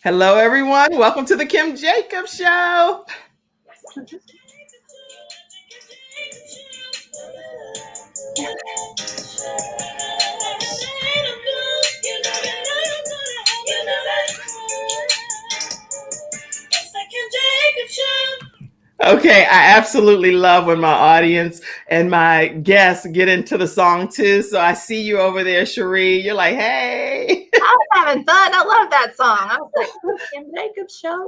Hello, everyone. Welcome to the Kim Jacobs Show. Okay, I absolutely love when my audience and my guests get into the song too. So I see you over there, Cherie. You're like, hey. I was having fun. I love that song. I was like, Kim Jacobs Show.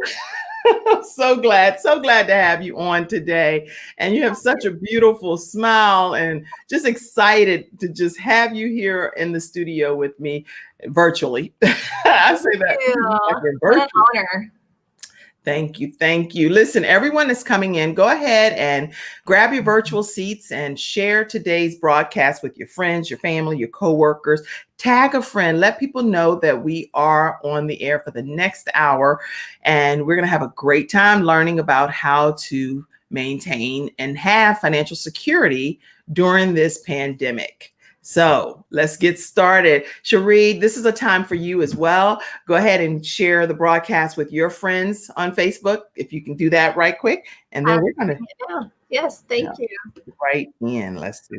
So glad to have you on today. And you have such a beautiful smile and just excited to just have you here in the studio with me virtually. I say that What an honor. Thank you. Thank you. Listen, everyone that's coming in, go ahead and grab your virtual seats and share today's broadcast with your friends, your family, your coworkers. Tag a friend. Let people know that we are on the air for the next hour. And we're going to have a great time learning about how to maintain and have financial security during this pandemic. So let's get started. Cherie, this is a time for you as well. Go ahead and share the broadcast with your friends on Facebook, if you can do that right quick. And then we're going to. Yes, thank you. Right in. Let's see.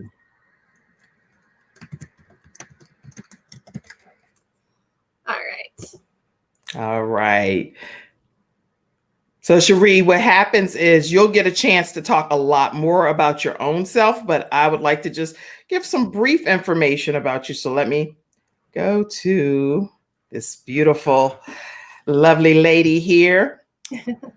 All right. So Cherie, what happens is you'll get a chance to talk a lot more about your own self, but I would like to just give some brief information about you. So let me go to this beautiful, lovely lady here,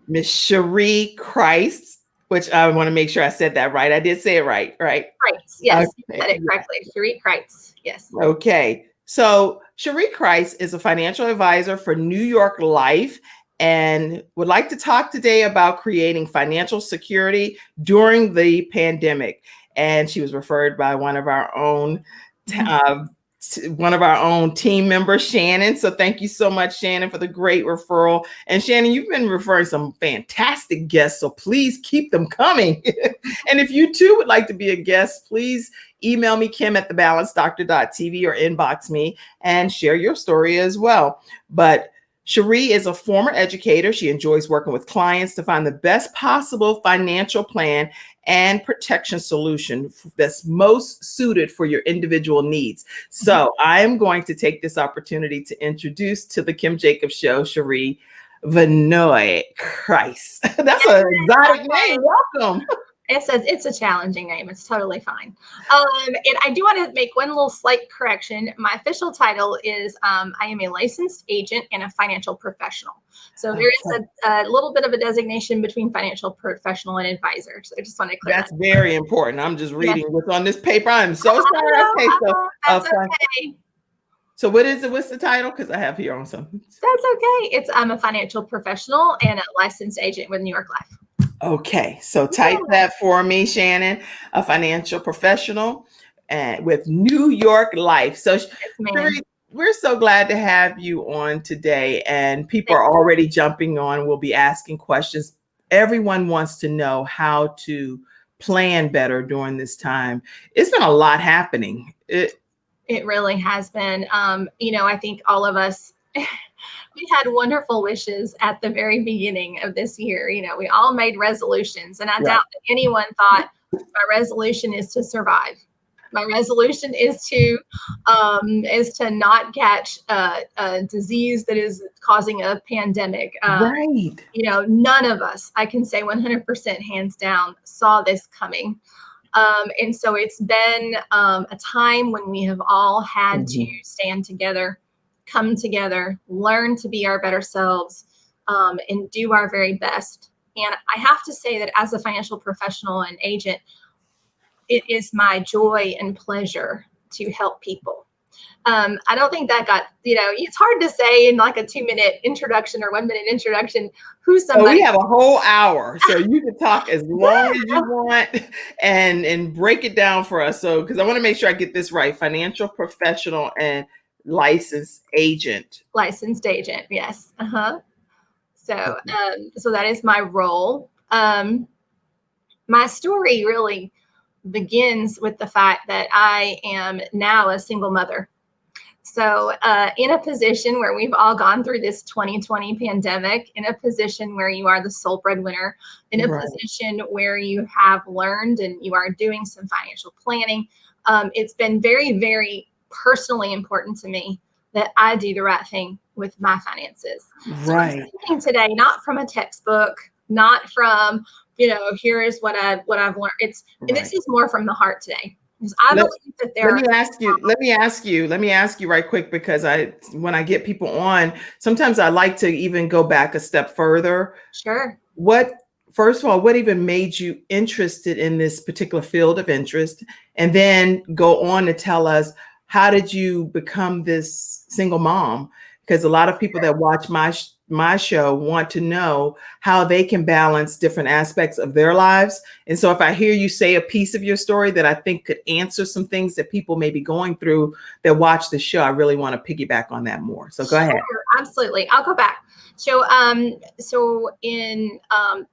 Miss Cherie Critz, which I want to make sure I said that right. I did say it right, right? Critz, yes, okay. You said it correctly. Cherie Critz, yes. Okay. So Cherie Critz is a financial advisor for New York Life and would like to talk today about creating financial security during the pandemic. And she was referred by one of our own team members, Shannon. So thank you so much, Shannon, for the great referral. And Shannon, you've been referring some fantastic guests, so please keep them coming. And if you too would like to be a guest, please email me, kim@thebalancedoctor.tv, or inbox me and share your story as well. But Cherie is a former educator. She enjoys working with clients to find the best possible financial plan and protection solution that's most suited for your individual needs. So I am going to take this opportunity to introduce to the Kim Jacobs Show, Cherie Critz. That's an exotic name. Welcome. It's a challenging name. It's totally fine. And I do want to make one little slight correction. My official title is I am a licensed agent and a financial professional. So there is a little bit of a designation between financial professional and advisor. So I just want to clear That's very important. I'm just reading what's on this paper. I'm so sorry. Okay, that's okay. So what is it? What's the title? Because I have here on something. That's okay. I'm a financial professional and a licensed agent with New York Life. Okay, so type that for me, Shannon, a financial professional and with New York Life. So we're so glad to have you on today, and people are already jumping on. We'll be asking questions. Everyone wants to know how to plan better during this time. It's been a lot happening. It really has been. I think all of us we had wonderful wishes at the very beginning of this year. We all made resolutions, and I doubt that anyone thought my resolution is to survive. My resolution is to not catch a disease that is causing a pandemic. Right. None of us, I can say 100% hands down, saw this coming. And so it's been a time when we have all had to stand together, come together, learn to be our better selves, and do our very best. And I have to say that as a financial professional and agent, it is my joy and pleasure to help people. I don't think that got, it's hard to say in like a 2-minute introduction or 1-minute introduction who's somebody. We have a whole hour, so you can talk as long as you want and break it down for us. So, because I want to make sure I get this right: financial professional and licensed agent. Licensed agent, yes. So that is my role. My story really begins with the fact that I am now a single mother. So in a position where we've all gone through this 2020 pandemic, in a position where you are the sole breadwinner, in a position where you have learned and you are doing some financial planning, it's been very, very personally important to me that I do the right thing with my finances. So I'm speaking today, not from a textbook, not from, here is what I've learned. This is more from the heart today. I believe that let me ask you right quick, because when I get people on, sometimes I like to even go back a step further. Sure. First of all, what even made you interested in this particular field of interest? And then go on to tell us, how did you become this single mom? Because a lot of people that watch my show want to know how they can balance different aspects of their lives. And so if I hear you say a piece of your story that I think could answer some things that people may be going through that watch the show, I really want to piggyback on that more. So go ahead. Absolutely. I'll go back. So, in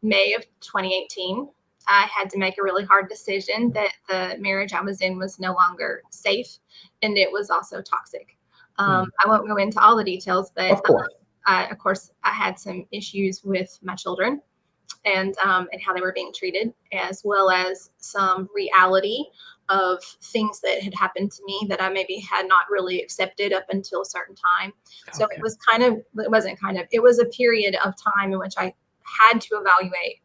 May of 2018, I had to make a really hard decision that the marriage I was in was no longer safe, and it was also toxic. I won't go into all the details, but of course, I had some issues with my children and how they were being treated, as well as some reality of things that had happened to me that I maybe had not really accepted up until a certain time. So it was a period of time in which I had to evaluate,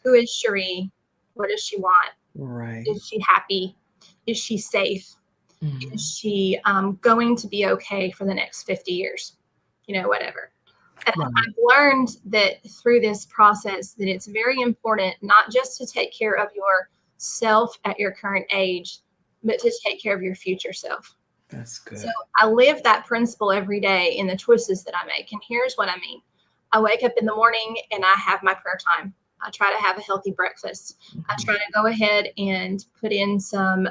who is Cherie? What does she want? Right. Is she happy? Is she safe? Is she going to be okay for the next 50 years? Whatever. And I've learned that through this process that it's very important not just to take care of yourself at your current age, but to take care of your future self. That's good. So I live that principle every day in the choices that I make. And here's what I mean. I wake up in the morning and I have my prayer time. I try to have a healthy breakfast. I try to go ahead and put in some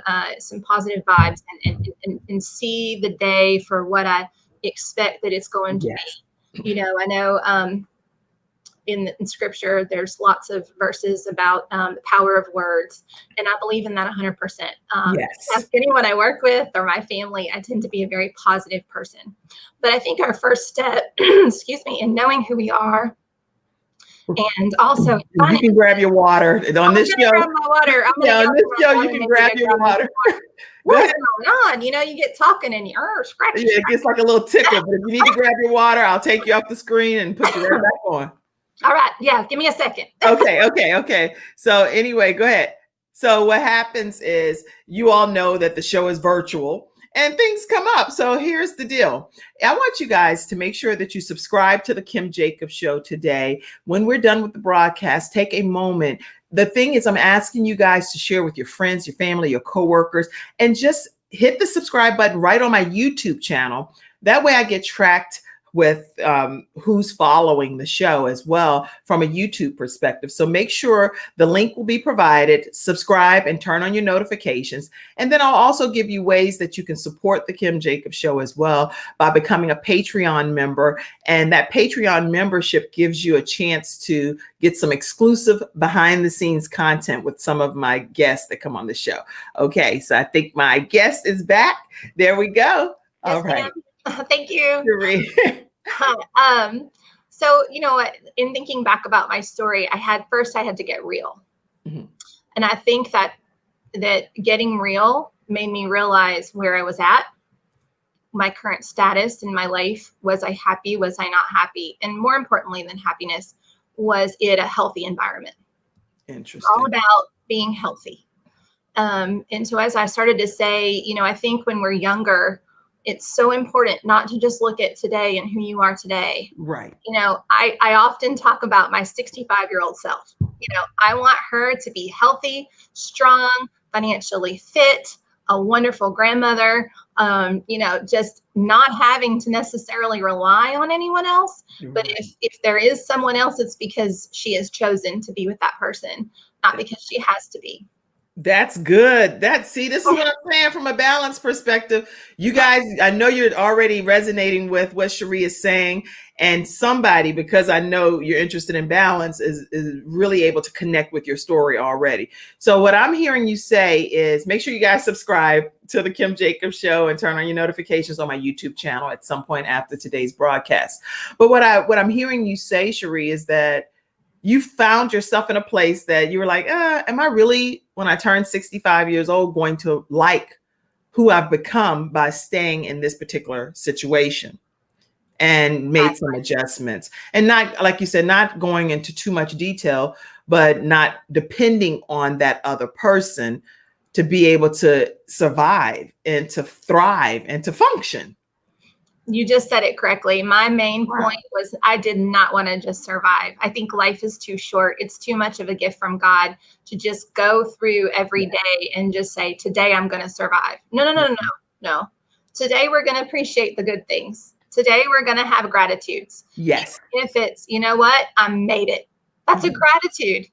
positive vibes and see the day for what I expect that it's going to be. I know in scripture, there's lots of verses about the power of words, and I believe in that 100%. Ask anyone I work with or my family, I tend to be a very positive person. But I think our first step, in knowing who we are, and also you can grab your water on this show. Grab my water. On this show, you can grab your water. What's going on? You get talking and you're scratching. Yeah, it gets like a little tickle. But if you need to grab your water, I'll take you off the screen and put you right back on. All right. Yeah. Give me a second. Okay. So anyway, go ahead. So what happens is, you all know that the show is virtual and things come up. So here's the deal. I want you guys to make sure that you subscribe to the Kim Jacobs Show today. When we're done with the broadcast, take a moment. The thing is, I'm asking you guys to share with your friends, your family, your coworkers, and just hit the subscribe button right on my YouTube channel. That way I get tracked with who's following the show as well from a YouTube perspective. So make sure the link will be provided, subscribe and turn on your notifications. And then I'll also give you ways that you can support the Kim Jacobs Show as well by becoming a Patreon member. And that Patreon membership gives you a chance to get some exclusive behind the scenes content with some of my guests that come on the show. Okay, so I think my guest is back. There we go. Yes, all right. Thank you. So, in thinking back about my story, I had to get real. And I think that getting real made me realize where I was at, my current status in my life. Was I happy? Was I not happy? And more importantly than happiness, was it a healthy environment? Interesting. It's all about being healthy. And so as I started to say, I think when we're younger, it's so important not to just look at today and who you are today. Right. I often talk about my 65-year-old self. I want her to be healthy, strong, financially fit, a wonderful grandmother, just not having to necessarily rely on anyone else. Right. But if there is someone else, it's because she has chosen to be with that person, not because she has to be. That's good. This is what I'm saying from a balance perspective. You guys, I know you're already resonating with what Cherie is saying, and somebody, because I know you're interested in balance, is really able to connect with your story already. So what I'm hearing you say is make sure you guys subscribe to the Kim Jacobs Show and turn on your notifications on my YouTube channel at some point after today's broadcast. But what I'm hearing you say, Cherie, is that you found yourself in a place that you were like, am I really, when I turn 65 years old, going to like who I've become by staying in this particular situation? And made some adjustments. And not, like you said, not going into too much detail, but not depending on that other person to be able to survive and to thrive and to function. You just said it correctly. My main point was I did not want to just survive. I think life is too short. It's too much of a gift from God to just go through every day and just say, today I'm going to survive. No. Today we're going to appreciate the good things. Today we're going to have gratitudes. Yes. If it's, you know what, I made it. That's a gratitude.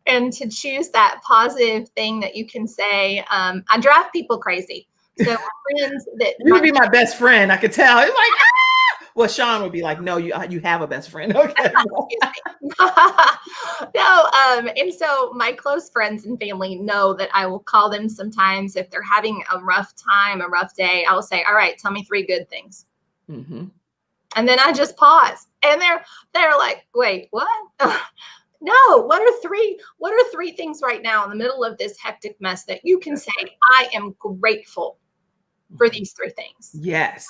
And to choose that positive thing that you can say, I drive people crazy. So my friends that you would be my best friend, I could tell. It's like, ah! Well, Sean would be like, no, you have a best friend. Okay. No, and so my close friends and family know that I will call them sometimes if they're having a rough time, a rough day. I will say, all right, tell me 3 good things. Mm-hmm. And then I just pause, and they're like, wait, what? No, what are three things right now in the middle of this hectic mess that you can say, I am grateful for these 3 things? Yes.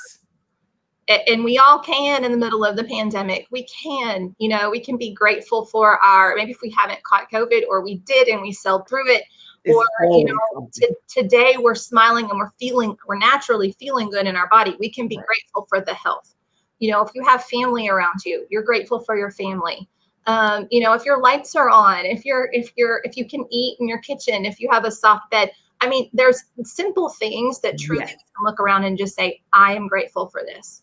And we all can in the middle of the pandemic. We can, we can be grateful for maybe if we haven't caught COVID, or we did and we sailed through it, or, today we're smiling and we're naturally feeling good in our body. We can be grateful for the health. If you have family around you, you're grateful for your family. If your lights are on, if you can eat in your kitchen, if you have a soft bed. I mean, there's simple things that truly you can look around and just say, I am grateful for this.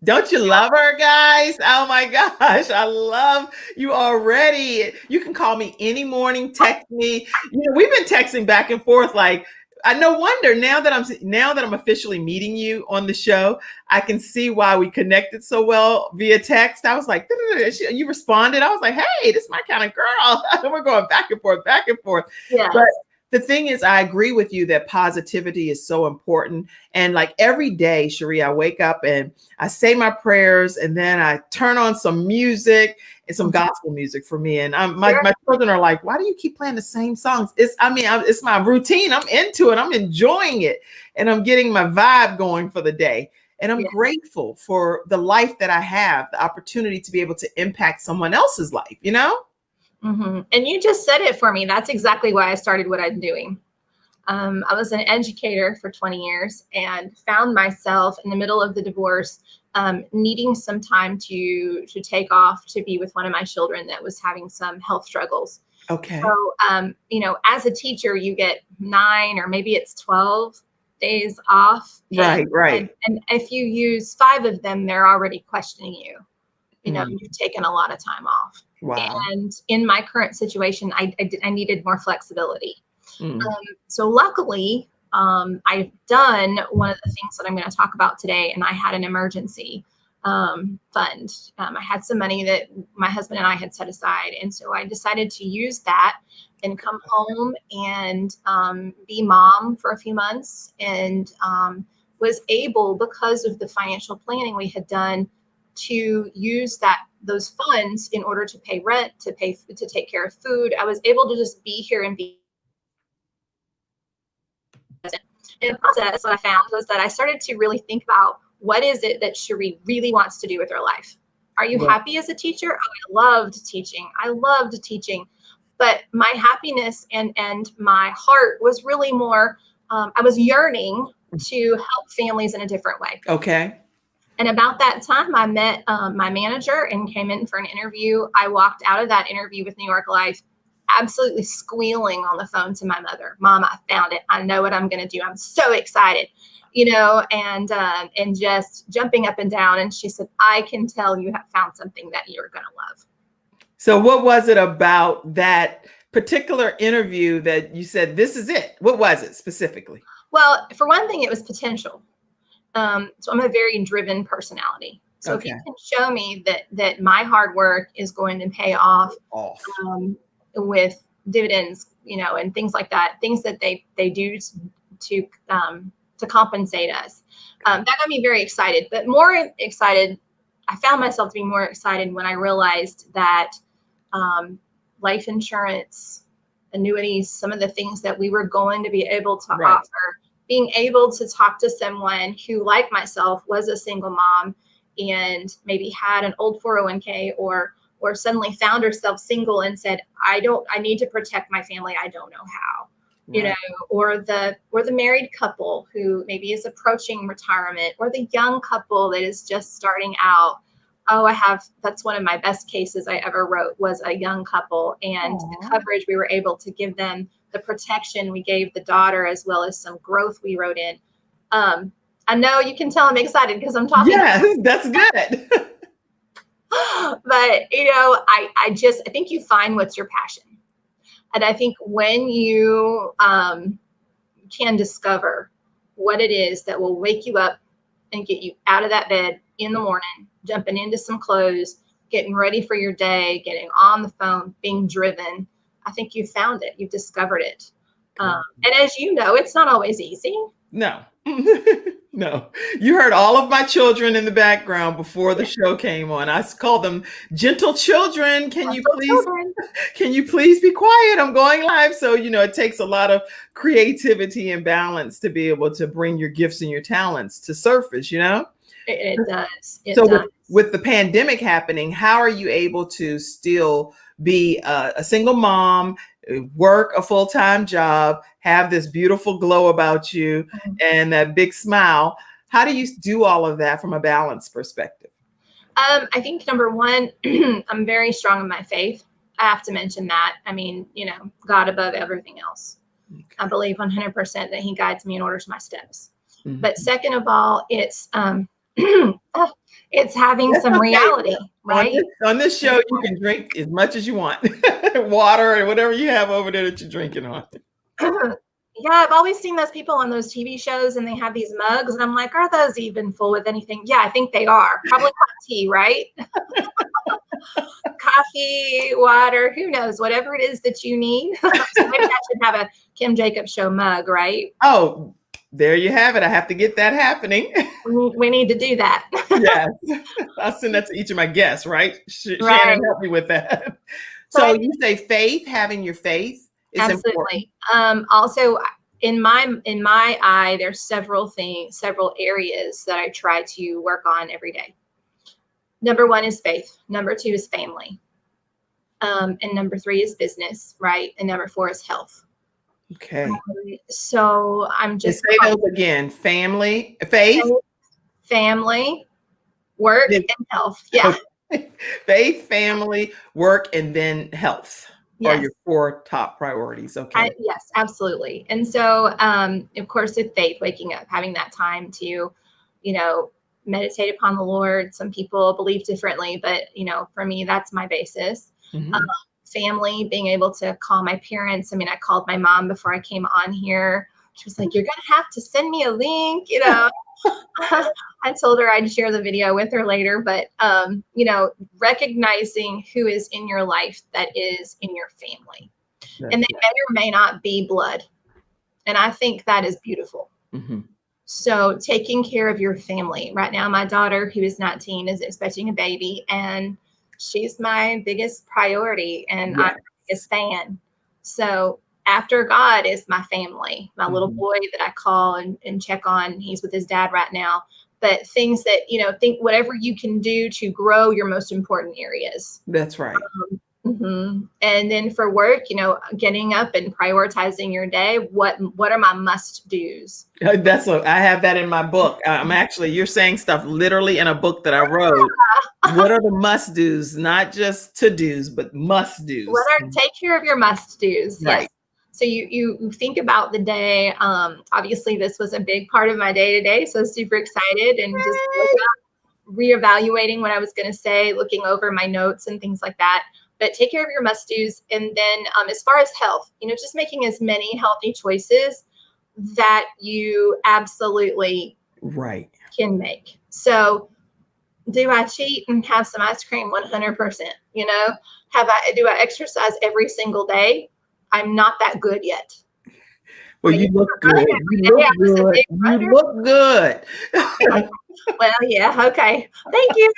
Don't you love her, guys? Oh my gosh, I love you already. You can call me any morning, text me. We've been texting back and forth. Like, no wonder now that I'm officially meeting you on the show, I can see why we connected so well via text. I was like, you responded. I was like, hey, this is my kind of girl. We're going back and forth, back and forth. Yeah. But the thing is, I agree with you that positivity is so important. And like every day, Cherie, I wake up and I say my prayers, and then I turn on some music and some gospel music for me. And my children are like, why do you keep playing the same songs? It's my routine. I'm into it. I'm enjoying it. And I'm getting my vibe going for the day. And I'm grateful for the life that I have, the opportunity to be able to impact someone else's life, Mm-hmm. And you just said it for me. That's exactly why I started what I'm doing. I was an educator for 20 years and found myself in the middle of the divorce, needing some time to take off to be with one of my children that was having some health struggles. Okay. So, as a teacher, you get 9 or maybe it's 12 days off. Right. And if you use 5 of them, they're already questioning you. You've taken a lot of time off. Wow. And in my current situation, I needed more flexibility. So luckily, I've done one of the things that I'm going to talk about today, and I had an emergency fund. I had some money that my husband and I had set aside, and so I decided to use that and come home and be mom for a few months, and was able, because of the financial planning we had done, to use those funds in order to pay rent, to take care of food. I was able to just be here and be present. In the process, what I found was that I started to really think about, what is it that Cherie really wants to do with her life? Are you happy as a teacher? Oh, I loved teaching. But my happiness and my heart was really more, I was yearning to help families in a different way. Okay. And about that time, I met my manager and came in for an interview. I walked out of that interview with New York Life absolutely squealing on the phone to my mother. Mom, I found it. I know what I'm going to do. I'm so excited, and just jumping up and down. And she said, I can tell you have found something that you're going to love. So what was it about that particular interview that you said, this is it? What was it specifically? Well, for one thing, it was potential. So I'm a very driven personality. So if you Okay. can show me that my hard work is going to pay off Off. with dividends, and things like that, things that they do to compensate us, that got me very excited. But more excited, I found myself to be more excited when I realized that life insurance, annuities, some of the things that we were going to be able to offer, being able to talk to someone who, like myself, was a single mom and maybe had an old 401k or suddenly found herself single and said, I need to protect my family. I don't know how, or the married couple who maybe is approaching retirement, or the young couple that is just starting out. Oh, that's one of my best cases I ever wrote, was a young couple, and the coverage we were able to give them, the protection we gave the daughter, as well as some growth we wrote in. I know you can tell I'm excited because I'm talking. Yes, that's good. But, I think you find what's your passion. And I think when you can discover what it is that will wake you up and get you out of that bed in the morning, jumping into some clothes, getting ready for your day, getting on the phone, being driven, I think you've found it. You've discovered it. And as you know, it's not always easy. No. No. You heard all of my children in the background before the show came on. I call them gentle children. Can you please be quiet? I'm going live. So, it takes a lot of creativity and balance to be able to bring your gifts and your talents to surface, It does. With the pandemic happening, how are you able to still be a single mom, work a full-time job, have this beautiful glow about you and that big smile? How do you do all of that from a balance perspective? I think number one, I'm very strong in my faith. I have to mention that. I mean, God above everything else. Okay. I believe 100% that he guides me and orders my steps. Mm-hmm. But second of all, it's it's having some reality, right? On this show, you can drink as much as you want. Water or whatever you have over there that you're drinking on. Yeah, I've always seen those people on those TV shows and they have these mugs and I'm like, are those even full with anything? Yeah, I think they are. Probably hot tea, right? Coffee, water, who knows, whatever it is that you need. So maybe I should have a Kim Jacobs Show mug, right? Oh, there you have it. I have to get that happening. We need to do that. Yes. I'll send that to each of my guests, right? Shannon, help me with that. So you say faith, having your faith is absolutely important. Also, in my eye, there's several areas that I try to work on every day. Number one is faith. Number two is family. And number three is business, right? And number four is health. Okay. So I'm just say those again. Family, faith, family, work, and health. Yeah. Okay. Faith, family, work, and then health. Yes. Are your four top priorities. Okay. Yes, absolutely. And so, of course, with faith, waking up, having that time to, meditate upon the Lord. Some people believe differently, but, for me, that's my basis. Mm-hmm. Family, being able to call my parents. I mean, I called my mom before I came on here. She was like, you're going to have to send me a link, I told her I'd share the video with her later, but, recognizing who is in your life that is in your family. That's and they may or may not be blood. And I think that is beautiful. Mm-hmm. So taking care of your family. Right now, my daughter, who is 19, is expecting a baby, and she's my biggest priority, and yes. I'm the biggest fan. So after God is my family, my little boy that I call and check on. He's with his dad right now. But things that, think whatever you can do to grow your most important areas. That's right. Mm-hmm. And then for work, getting up and prioritizing your day. What are my must do's? I have that in my book. You're saying stuff literally in a book that I wrote. What are the must do's? Not just to do's, but must do's. Take care of your must do's. Right. Yes. So you think about the day. Obviously, this was a big part of my day today. So super excited and just reevaluating what I was going to say, looking over my notes and things like that. but take care of your must-dos. And then as far as health, just making as many healthy choices that you absolutely Right. can make. So do I cheat and have some ice cream? 100%. Do I exercise every single day? I'm not that good yet. Well, you look good. You look good. Well, yeah. Okay. Thank you.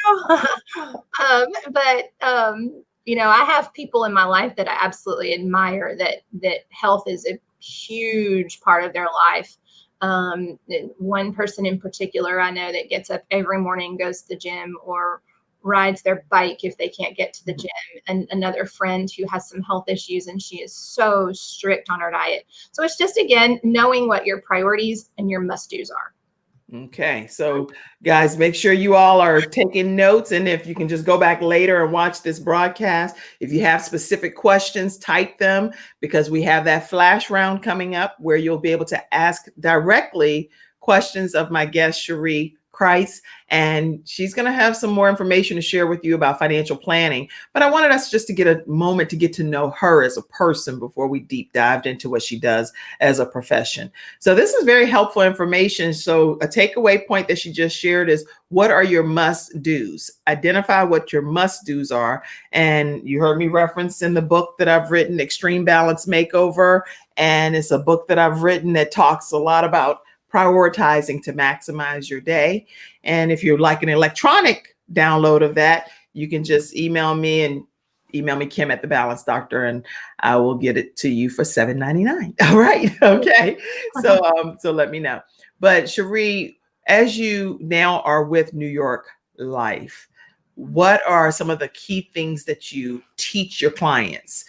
But I have people in my life that I absolutely admire that health is a huge part of their life. One person in particular I know that gets up every morning, goes to the gym, or rides their bike if they can't get to the gym, and another friend who has some health issues and she is so strict on her diet. So it's just, again, knowing what your priorities and your must-dos are. Okay, so guys, make sure you all are taking notes, and if you can just go back later and watch this broadcast, if you have specific questions, type them, because we have that flash round coming up where you'll be able to ask directly questions of my guest, Cherie Critz, and she's going to have some more information to share with you about financial planning. But I wanted us just to get a moment to get to know her as a person before we deep dived into what she does as a profession. So this is very helpful information. So a takeaway point that she just shared is, what are your must-dos? Identify what your must-dos are. And you heard me reference in the book that I've written, Extreme Balance Makeover. And it's a book that I've written that talks a lot about prioritizing to maximize your day. And if you'd like an electronic download of that, you can just email me, and email me, Kim at The Balance Doctor, and I will get it to you for $7.99. All right. Okay. So let me know. But Cherie, as you now are with New York Life, what are some of the key things that you teach your clients?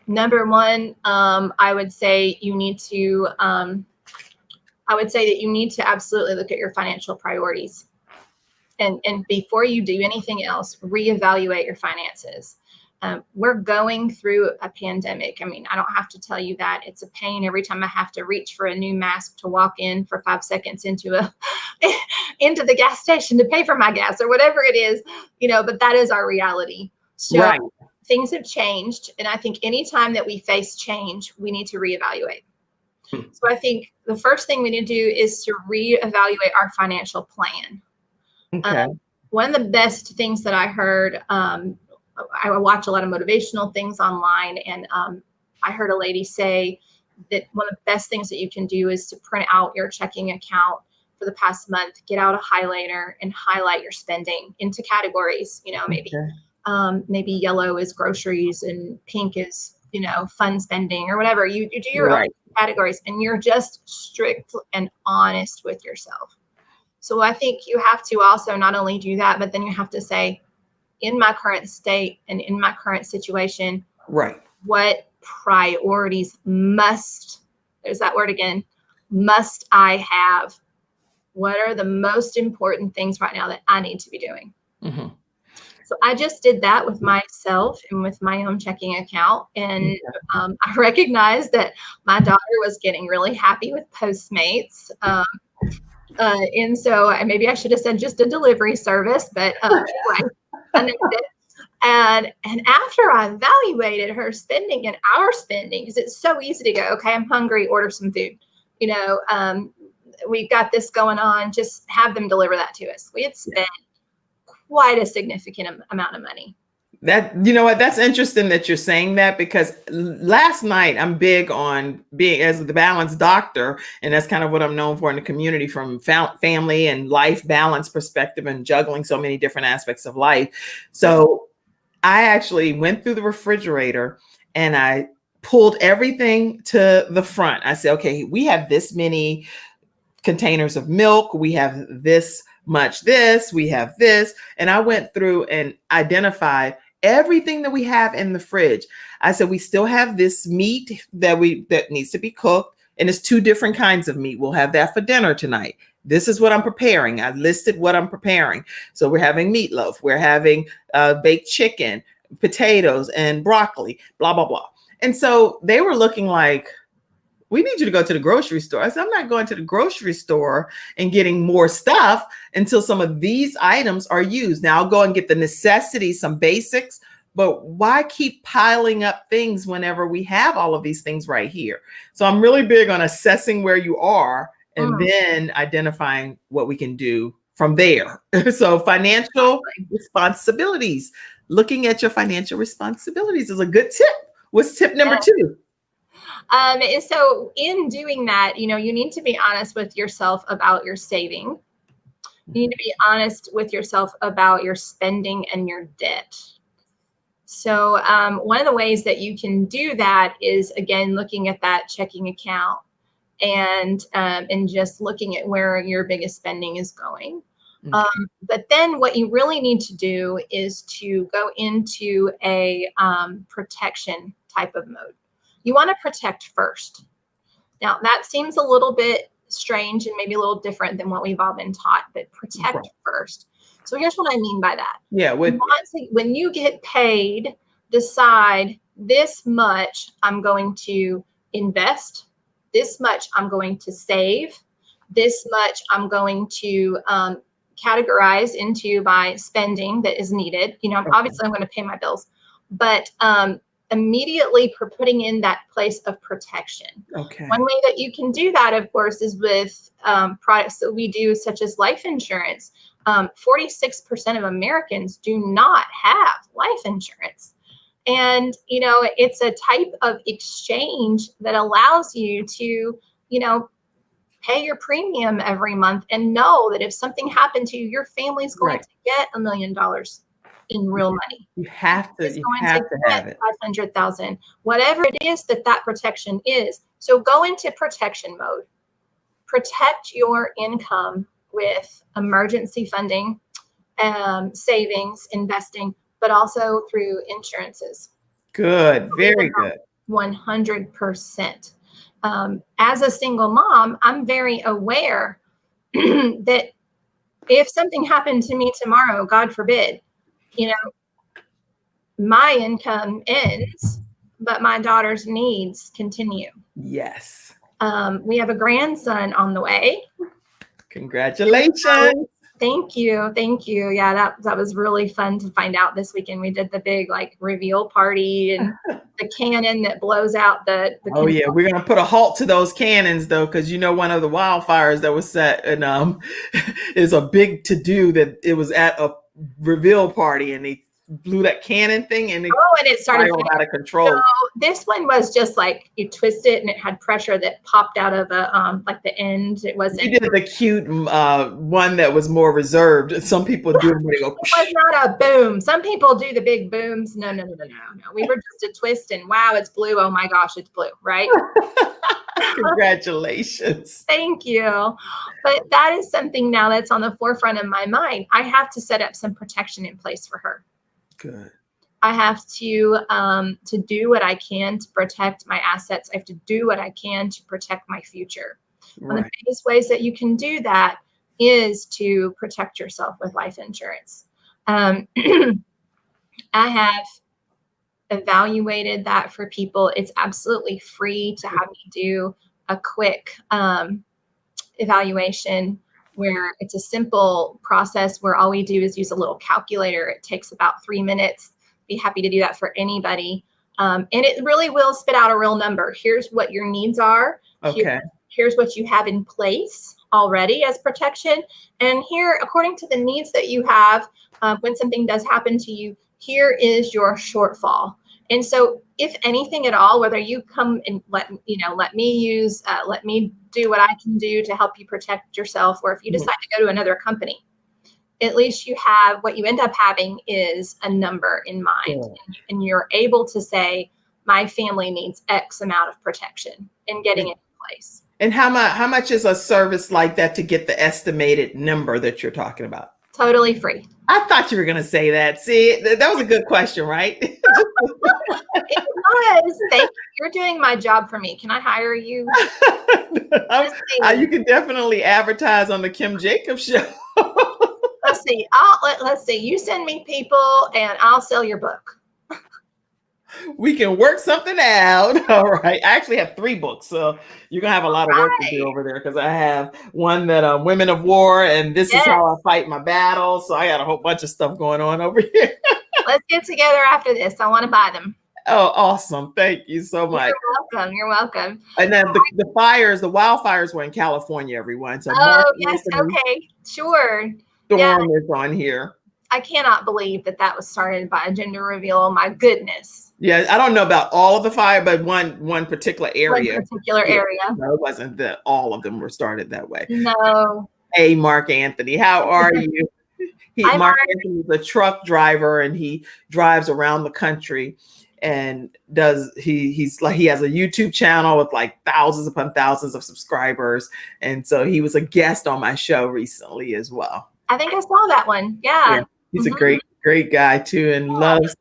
Number one, I would say you need to absolutely look at your financial priorities. And before you do anything else, reevaluate your finances. We're going through a pandemic. I mean, I don't have to tell you that. It's a pain every time I have to reach for a new mask to walk in for 5 seconds into the gas station to pay for my gas or whatever it is, but that is our reality. So right. Things have changed. And I think anytime that we face change, we need to reevaluate. So I think the first thing we need to do is to reevaluate our financial plan. Okay. One of the best things that I heard, I watch a lot of motivational things online, and I heard a lady say that one of the best things that you can do is to print out your checking account for the past month, get out a highlighter and highlight your spending into categories. Maybe yellow is groceries and pink is fun spending or whatever. You do your own categories, and you're just strict and honest with yourself. So I think you have to also not only do that, but then you have to say, in my current state and in my current situation, right, what priorities there's that word again, must I have? What are the most important things right now that I need to be doing? Mm-hmm. So I just did that with myself and with my own checking account. And I recognized that my daughter was getting really happy with Postmates. And so maybe I should have said just a delivery service, but anyway, I named it. And after I evaluated her spending and our spending, because it's so easy to go, okay, I'm hungry, order some food. We've got this going on, just have them deliver that to us. We had spent quite a significant amount of money. That's interesting that you're saying that, because last night, I'm big on being as the balance doctor, and that's kind of what I'm known for in the community, from family and life balance perspective and juggling so many different aspects of life. So I actually went through the refrigerator and I pulled everything to the front. I said, okay, we have this many containers of milk. We have this much this, we have this. And I went through and identified everything that we have in the fridge. I said, we still have this meat that needs to be cooked. And it's 2 different kinds of meat. We'll have that for dinner tonight. This is what I'm preparing. I listed what I'm preparing. So we're having meatloaf. We're having baked chicken, potatoes, and broccoli, blah, blah, blah. And so they were looking like, we need you to go to the grocery store. I said, I'm not going to the grocery store and getting more stuff until some of these items are used. Now I'll go and get the necessities, some basics, but why keep piling up things whenever we have all of these things right here? So I'm really big on assessing where you are and then identifying what we can do from there. So financial responsibilities, looking at your financial responsibilities is a good tip. What's tip number 2? So in doing that, you need to be honest with yourself about your saving. You need to be honest with yourself about your spending and your debt. So one of the ways that you can do that is, again, looking at that checking account and just looking at where your biggest spending is going. But then what you really need to do is to go into a protection type of mode. You want to protect first. Now, that seems a little bit strange and maybe a little different than what we've all been taught, but protect first. So here's what I mean by that. Yeah. When you get paid, decide this much I'm going to invest, this much I'm going to save, this much I'm going to categorize into my spending that is needed. Obviously I'm going to pay my bills, but immediately for putting in that place of protection. Okay. One way that you can do that, of course, is with products that we do, such as life insurance. 46% of Americans do not have life insurance. And, it's a type of exchange that allows you to, pay your premium every month and know that if something happened to you, your family's going to get $1 million in real money. You have to have it. 500,000, whatever it is that protection is. So go into protection mode. Protect your income with emergency funding, savings, investing, but also through insurances. Good. Very good. 100%. As a single mom, I'm very aware that if something happened to me tomorrow, God forbid, my income ends, but my daughter's needs continue. Yes. We have a grandson on the way. Congratulations. Thank you. Yeah, that was really fun to find out this weekend. We did the big reveal party and the cannon that blows out the Oh yeah, we're gonna put a halt to those cannons though, because one of the wildfires that was set and is a big to do that it was at a reveal party and they blew that cannon thing and it started out of control. So this one was just you twist it and it had pressure that popped out of the end. It wasn't. You did the cute one that was more reserved. Some people do it when they go. It was not a boom. Some people do the big booms. No. We were just a twist and wow, it's blue. Oh my gosh, it's blue, right? Congratulations. Thank you. But that is something now that's on the forefront of my mind. I have to set up some protection in place for her. Good. I have to do what I can to protect my assets. I have to do what I can to protect my future. One of the biggest ways that you can do that is to protect yourself with life insurance. I have evaluated that for people. It's absolutely free to have me do a quick evaluation where it's a simple process where all we do is use a little calculator. It takes about 3 minutes. Be happy to do that for anybody. And it really will spit out a real number. Here's what your needs are. Okay. Here's what you have in place already as protection. And here, according to the needs that you have, when something does happen to you, here is your shortfall. And so if anything at all, whether you come and let me do what I can do to help you protect yourself, or if you decide to go to another company, at least you have what you end up having is a number in mind, and you're able to say, my family needs X amount of protection and getting it in place. And how much is a service like that to get the estimated number that you're talking about? Totally free. I thought you were going to say that. See, that was a good question, right? It was. Thank you. You're doing my job for me. Can I hire you? You can definitely advertise on the Kim Jacobs show. Let's see. You send me people and I'll sell your book. We can work something out. All right. I actually have 3 books, so you're gonna have a lot of work to do over there because I have one that Women of War, and this is how I fight my battles. So I got a whole bunch of stuff going on over here. Let's get together after this. I want to buy them. Oh, awesome. Thank you so much. You're welcome. You're welcome. And then the wildfires were in California, everyone. So Mark Oh, yes. Anthony Okay. Sure. Yeah. Storm is on here. I cannot believe that was started by a gender reveal. My goodness. Yeah, I don't know about all of the fire, but one particular area. One particular area. No, it wasn't that all of them were started that way. No. Hey, Mark Anthony, how are you? Mark Anthony is a truck driver, and he drives around the country, and he has a YouTube channel with like thousands upon thousands of subscribers, and so he was a guest on my show recently as well. I think I saw that one. Yeah. He's a great guy too, and loves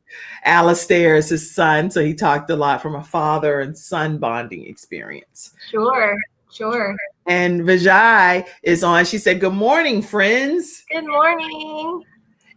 Alistair as his son. So he talked a lot from a father and son bonding experience. Sure. And Vijay is on. She said, "Good morning, friends." Good morning.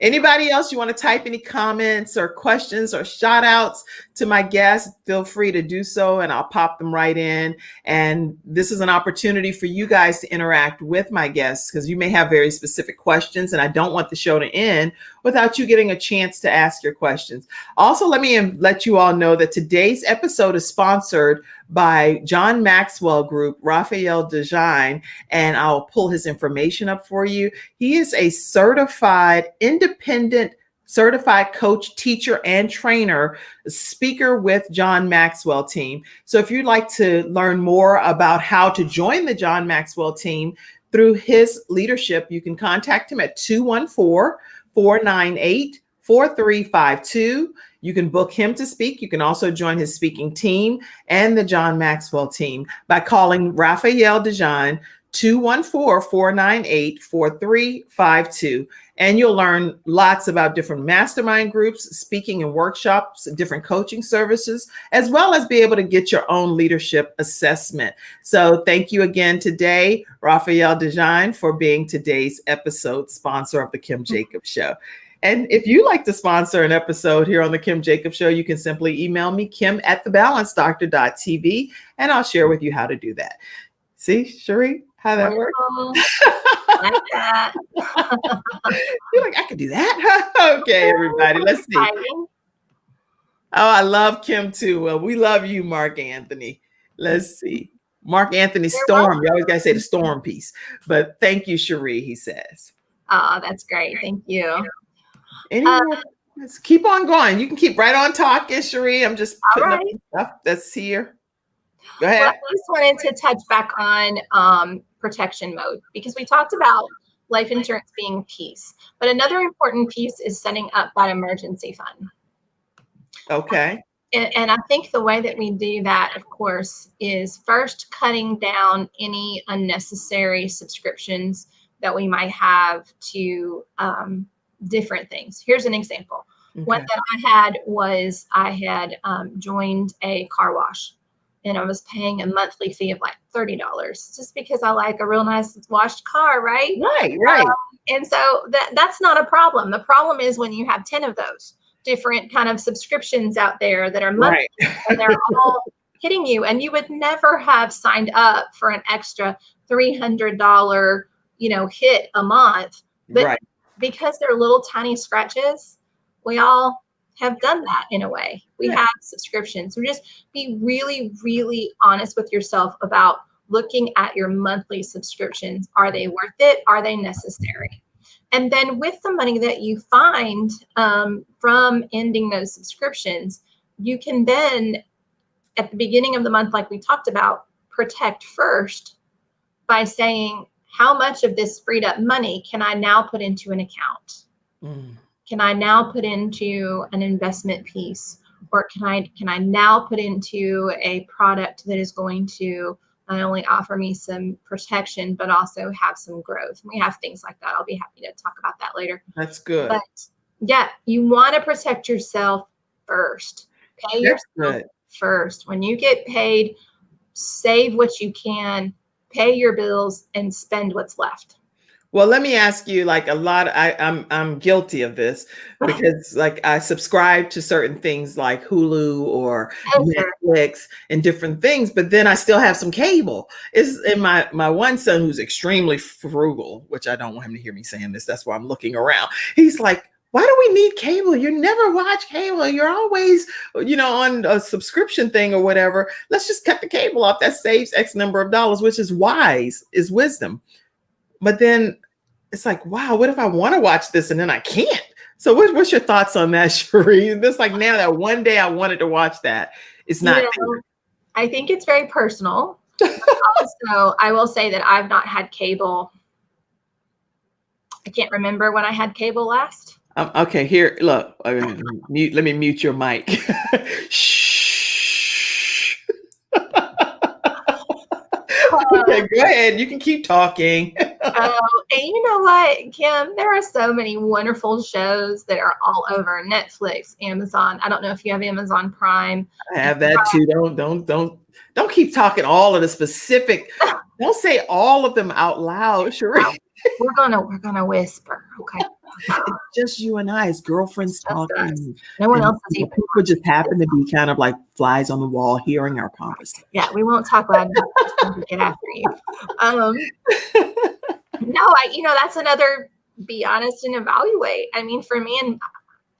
Anybody else you want to type any comments or questions or shout outs to my guests, feel free to do so and I'll pop them right in. And this is an opportunity for you guys to interact with my guests because you may have very specific questions and I don't want the show to end without you getting a chance to ask your questions. Also, let me let you all know that today's episode is sponsored by John Maxwell Group, Raphael Dejean, and I'll pull his information up for you. He is a independent certified coach, teacher, and trainer, speaker with John Maxwell team. So if you'd like to learn more about how to join the John Maxwell team through his leadership, you can contact him at 214-498-4352. You can book him to speak. You can also join his speaking team and the John Maxwell team by calling Raphael Dejean 214-498-4352. And you'll learn lots about different mastermind groups, speaking and workshops, different coaching services, as well as be able to get your own leadership assessment. So thank you again today, Raphael Dejean, for being today's episode sponsor of the Kim Jacobs Show. And if you like to sponsor an episode here on the Kim Jacobs Show, you can simply email me, kim@thebalancedoctor.tv, and I'll share with you how to do that. See, Cherie, how that works? Like that. You're like, I could do that? Okay, everybody, let's see. Oh, I love Kim too. Well, we love you, Mark Anthony. Let's see. Mark Anthony Storm. You always got to say the storm piece. But thank you, Cherie, he says. Oh, that's great. Thank you. Let's keep on going. You can keep right on talking, Cherie. I'm just putting up stuff that's here. Go ahead. Well, I just wanted to touch back on protection mode because we talked about life insurance being a piece, but another important piece is setting up that emergency fund. Okay. And I think the way that we do that, of course, is first cutting down any unnecessary subscriptions that we might have to different things. Here's an example. Okay. One that I had was I had joined a car wash and I was paying a monthly fee of like $30 just because I like a real nice washed car, right? Right. And so that's not a problem. The problem is when you have 10 of those different kind of subscriptions out there that are monthly and they're all hitting you, and you would never have signed up for an extra $300, hit a month. But because they're little tiny scratches, we all have done that in a way. We have subscriptions. So just be really, really honest with yourself about looking at your monthly subscriptions. Are they worth it? Are they necessary? And then with the money that you find from ending those subscriptions, you can then, at the beginning of the month, like we talked about, protect first by saying, how much of this freed up money can I now put into an account? Can I now put into an investment piece? Or can I now put into a product that is going to not only offer me some protection, but also have some growth? We have things like that. I'll be happy to talk about that later. That's good. But yeah, you want to protect yourself first. Pay yourself first. When you get paid, save what you can, pay your bills, and spend what's left. Well, let me ask you, like I'm guilty of this because like I subscribe to certain things like Hulu or Netflix and different things, but then I still have some cable. And my one son, who's extremely frugal, which I don't want him to hear me saying this, that's why I'm looking around. He's like, why do we need cable? You never watch cable. You're always, on a subscription thing or whatever. Let's just cut the cable off. That saves X number of dollars, which is wisdom. But then it's like, wow, what if I want to watch this and then I can't? So what's your thoughts on that, Cherie? This like now that one day I wanted to watch that, it's not. I think it's very personal. Also, I will say that I've not had cable. I can't remember when I had cable last. Okay, here, look. Let me mute your mic. Shh. Okay, go ahead. You can keep talking. And you know what, Kim? There are so many wonderful shows that are all over Netflix, Amazon. I don't know if you have Amazon Prime. I have that too. Don't keep talking all of the specific. Don't say all of them out loud, Cherie. We're gonna whisper, okay? It's just you and I as girlfriends talking. No one else is even. People just happen to be kind of like flies on the wall hearing our conversation. Yeah, we won't talk loud enough to get after you. No, that's another, be honest and evaluate. I mean, for me, and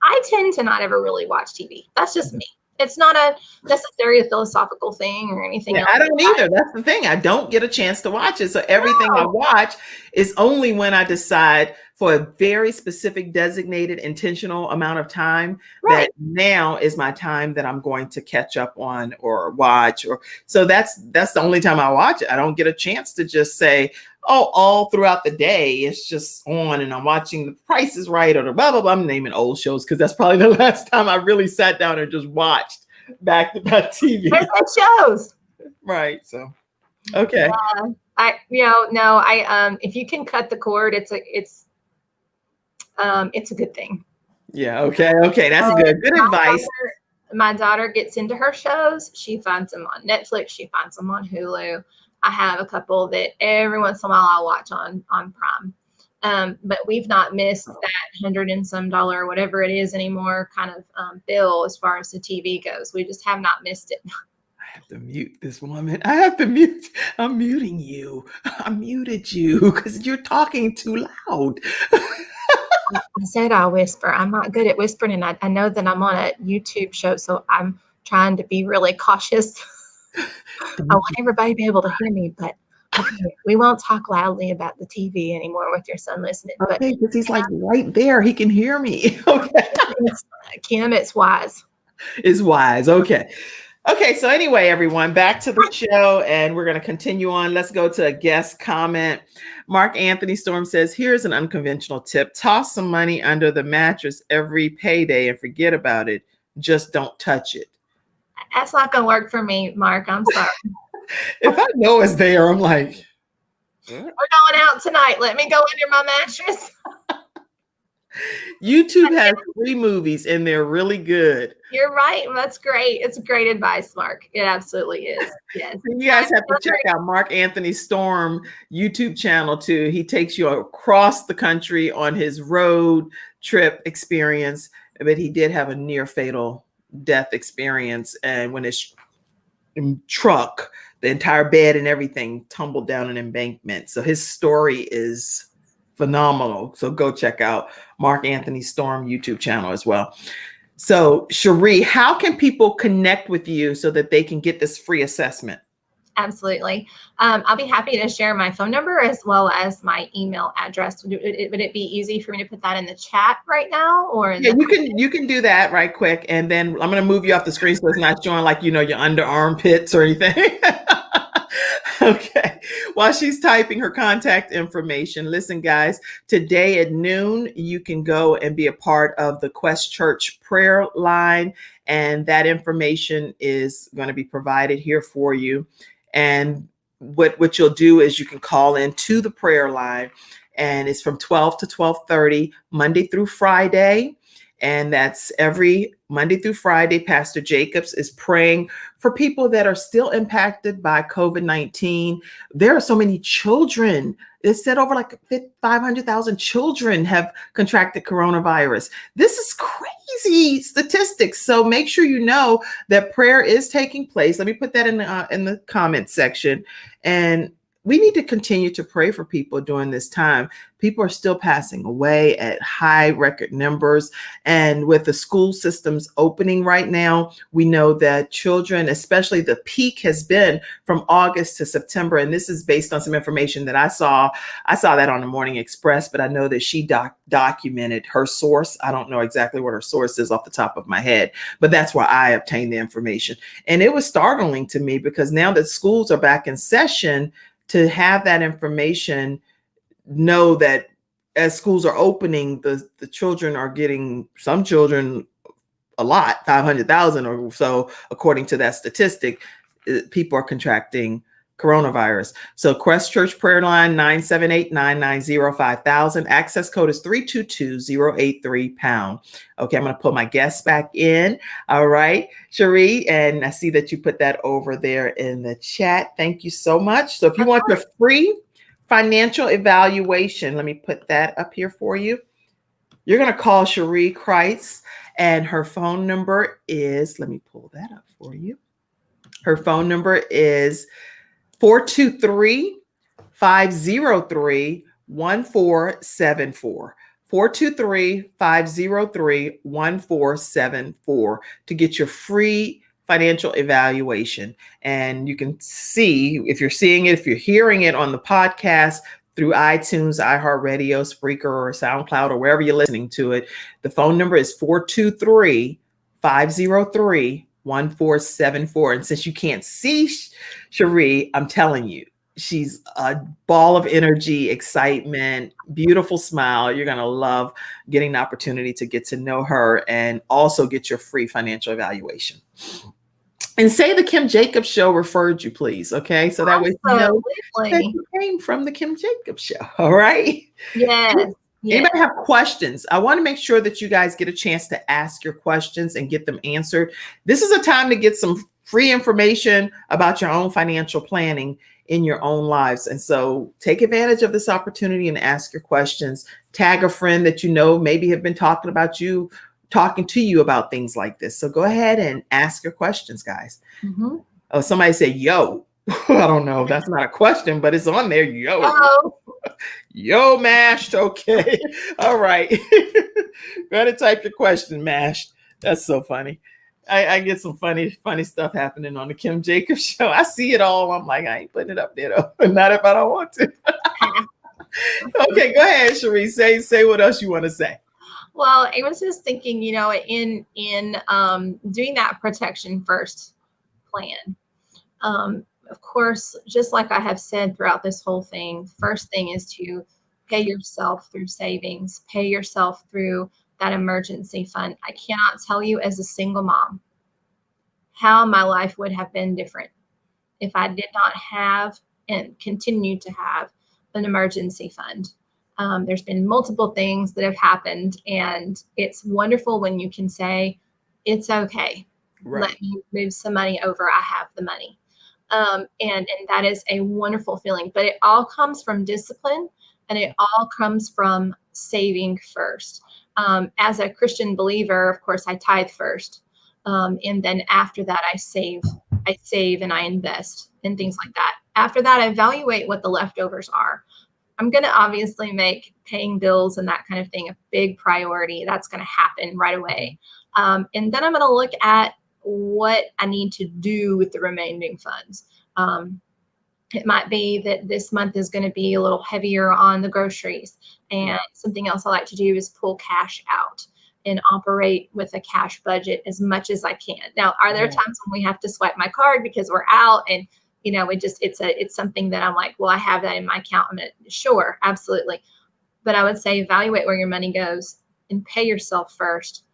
I tend to not ever really watch TV. That's just me. It's not necessarily a philosophical thing or anything else. I don't either. That's the thing. I don't get a chance to watch it. So everything I watch is only when I decide for a very specific, designated, intentional amount of time that now is my time that I'm going to catch up on or watch. So that's the only time I watch it. I don't get a chance to just say, all throughout the day, it's just on and I'm watching The Price is Right or the blah, blah, blah. I'm naming old shows because that's probably the last time I really sat down and just watched back-to-back TV. Shows. Right. So, okay. If you can cut the cord, it's a good thing. Yeah. Okay. That's good advice. My daughter gets into her shows. She finds them on Netflix. She finds them on Hulu. I have a couple that every once in a while I'll watch on Prime. But we've not missed that $100 and some or whatever it is anymore kind of bill as far as the TV goes. We just have not missed it. I have to mute this woman. I have to mute. I'm muting you. I muted you because you're talking too loud. I said I'll whisper. I'm not good at whispering, and I know that I'm on a YouTube show, so I'm trying to be really cautious. I want everybody to be able to hear me, but we won't talk loudly about the TV anymore with your son listening. Okay, because he's like right there. He can hear me. Okay. Kim, it's wise. It's wise. Okay. Okay, so anyway, everyone, back to the show, and we're going to continue on. Let's go to a guest comment. Mark Anthony Storm says, here's an unconventional tip. Toss some money under the mattress every payday and forget about it. Just don't touch it. That's not going to work for me, Mark. I'm sorry. If I know it's there, I'm like, we're going out tonight. Let me go under my mattress. YouTube has 3 movies and they're really good. You're right. That's great. It's great advice, Mark. It absolutely is. Yes. You guys have to check out Mark Anthony Storm YouTube channel too. He takes you across the country on his road trip experience, but he did have a near fatal death experience. And when his truck, the entire bed and everything tumbled down an embankment. So his story is phenomenal. So go check out Mark Anthony Storm YouTube channel as well. So Cherie, how can people connect with you so that they can get this free assessment? Absolutely. I'll be happy to share my phone number as well as my email address. Would it be easy for me to put that in the chat right now? Or you can do that right quick. And then I'm going to move you off the screen so it's not showing like, your under armpits or anything. Okay. While she's typing her contact information, listen, guys, today at noon, you can go and be a part of the Quest Church prayer line. And that information is going to be provided here for you. And what you'll do is you can call in to the prayer line, and it's from 12 to 12:30, Monday through Friday. And that's every Monday through Friday. Pastor Jacobs is praying for people that are still impacted by COVID-19. There are so many children. It said over like 500,000 children have contracted coronavirus. This is crazy statistics. So make sure you know that prayer is taking place. Let me put that in the comment section. And we need to continue to pray for people during this time. People are still passing away at high record numbers. And with the school systems opening right now, we know that children, especially the peak has been from August to September. And this is based on some information that I saw. I saw that on the Morning Express, but I know that she documented her source. I don't know exactly what her source is off the top of my head, but that's where I obtained the information. And it was startling to me because now that schools are back in session, to have that information, know that as schools are opening, the children are getting, some children a lot, 500,000 or so, according to that statistic, people are contracting coronavirus. So Quest Church Prayer Line, 978-990-5000. Access code is 322083#. Okay, I'm going to put my guests back in. All right, Cherie, and I see that you put that over there in the chat. Thank you so much. So if you want your free financial evaluation, let me put that up here for you. You're going to call Cherie Critz, and her phone number is, let me pull that up for you. Her phone number is 423-503-1474. 423-503-1474 to get your free financial evaluation. And you can see, if you're seeing it, if you're hearing it on the podcast through iTunes, iHeartRadio, Spreaker, or SoundCloud, or wherever you're listening to it, the phone number is 423-503-1474. And since you can't see Cherie, I'm telling you, she's a ball of energy, excitement, beautiful smile. You're going to love getting the opportunity to get to know her and also get your free financial evaluation. And say the Kim Jacobs Show referred you, please. Okay. So that way you know that you came from the Kim Jacobs Show. All right. Yes. Anybody have questions? I want to make sure that you guys get a chance to ask your questions and get them answered. This is a time to get some free information about your own financial planning in your own lives. And so take advantage of this opportunity and ask your questions. Tag a friend that you know maybe have been talking to you about things like this. So go ahead and ask your questions, guys. Mm-hmm. Oh, somebody said, yo. I don't know. That's not a question, but it's on there. Yo. Oh. Yo, Mashed. Okay. All right. Go ahead and type your question, Mashed. That's so funny. I get some funny stuff happening on the Kim Jacobs Show. I see it all. I'm like, I ain't putting it up there though. Not if I don't want to. Okay, go ahead, Cherie. Say what else you want to say. Well, I was just thinking, in doing that protection first plan. Of course, just like I have said throughout this whole thing, first thing is to pay yourself through savings, pay yourself through that emergency fund. I cannot tell you as a single mom how my life would have been different if I did not have and continue to have an emergency fund. There's been multiple things that have happened, and it's wonderful when you can say, it's okay. Right. Let me move some money over. I have the money. And that is a wonderful feeling, but it all comes from discipline, and it all comes from saving first. As a Christian believer, of course, I tithe first. And then after that, I save and I invest and things like that. After that, I evaluate what the leftovers are. I'm going to obviously make paying bills and that kind of thing a big priority. That's going to happen right away. And then I'm going to look at what I need to do with the remaining funds. It might be that this month is going to be a little heavier on the groceries. And something else I like to do is pull cash out and operate with a cash budget as much as I can. Now, are there times when we have to swipe my card because we're out and it's something that I'm like, well, I have that in my account. Sure, absolutely. But I would say evaluate where your money goes and pay yourself first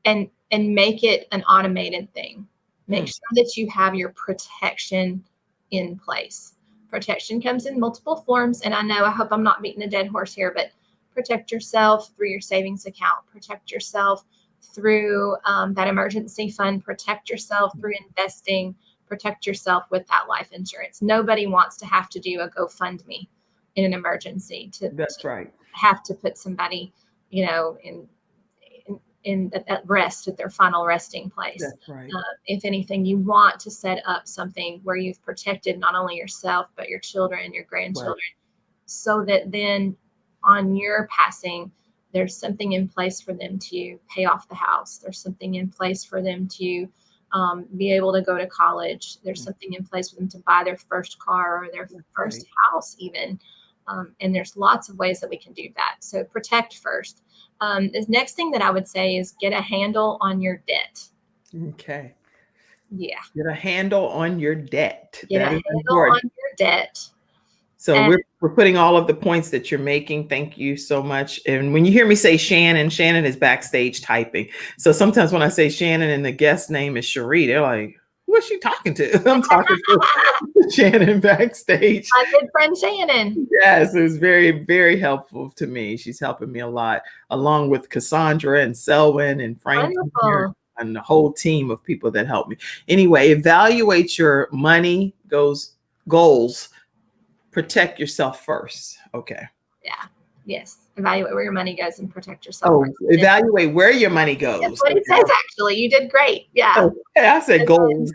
and make it an automated thing. Make sure that you have your protection in place. Protection comes in multiple forms. And I hope I'm not beating a dead horse here, but protect yourself through your savings account, protect yourself through that emergency fund, protect yourself through investing, protect yourself with that life insurance. Nobody wants to have to do a GoFundMe in an emergency. That's right. Have to put somebody, in at rest, at their final resting place. That's right. If anything, you want to set up something where you've protected not only yourself, but your children, your grandchildren, so that then on your passing, there's something in place for them to pay off the house. There's something in place for them to be able to go to college. There's something in place for them to buy their first car or their first house even. And there's lots of ways that we can do that. So protect first. The next thing that I would say is get a handle on your debt. Okay. Yeah. Get a handle on your debt. Get That a is handle important. on your debt. So we're putting all of the points that you're making. Thank you so much. And when you hear me say Shannon, Shannon is backstage typing. So sometimes when I say Shannon and the guest name is Cherie, they're like, who is she talking to? I'm talking to Shannon backstage. My good friend Shannon. Yes, it was very, very helpful to me. She's helping me a lot, along with Cassandra and Selwyn and Frank and the whole team of people that help me. Anyway, evaluate your money goals. Protect yourself first. Okay. Yeah. Yes. Evaluate where your money goes and protect yourself. Oh, evaluate where your money goes. That's what it says, actually. You did great. Yeah. Okay, I said goals.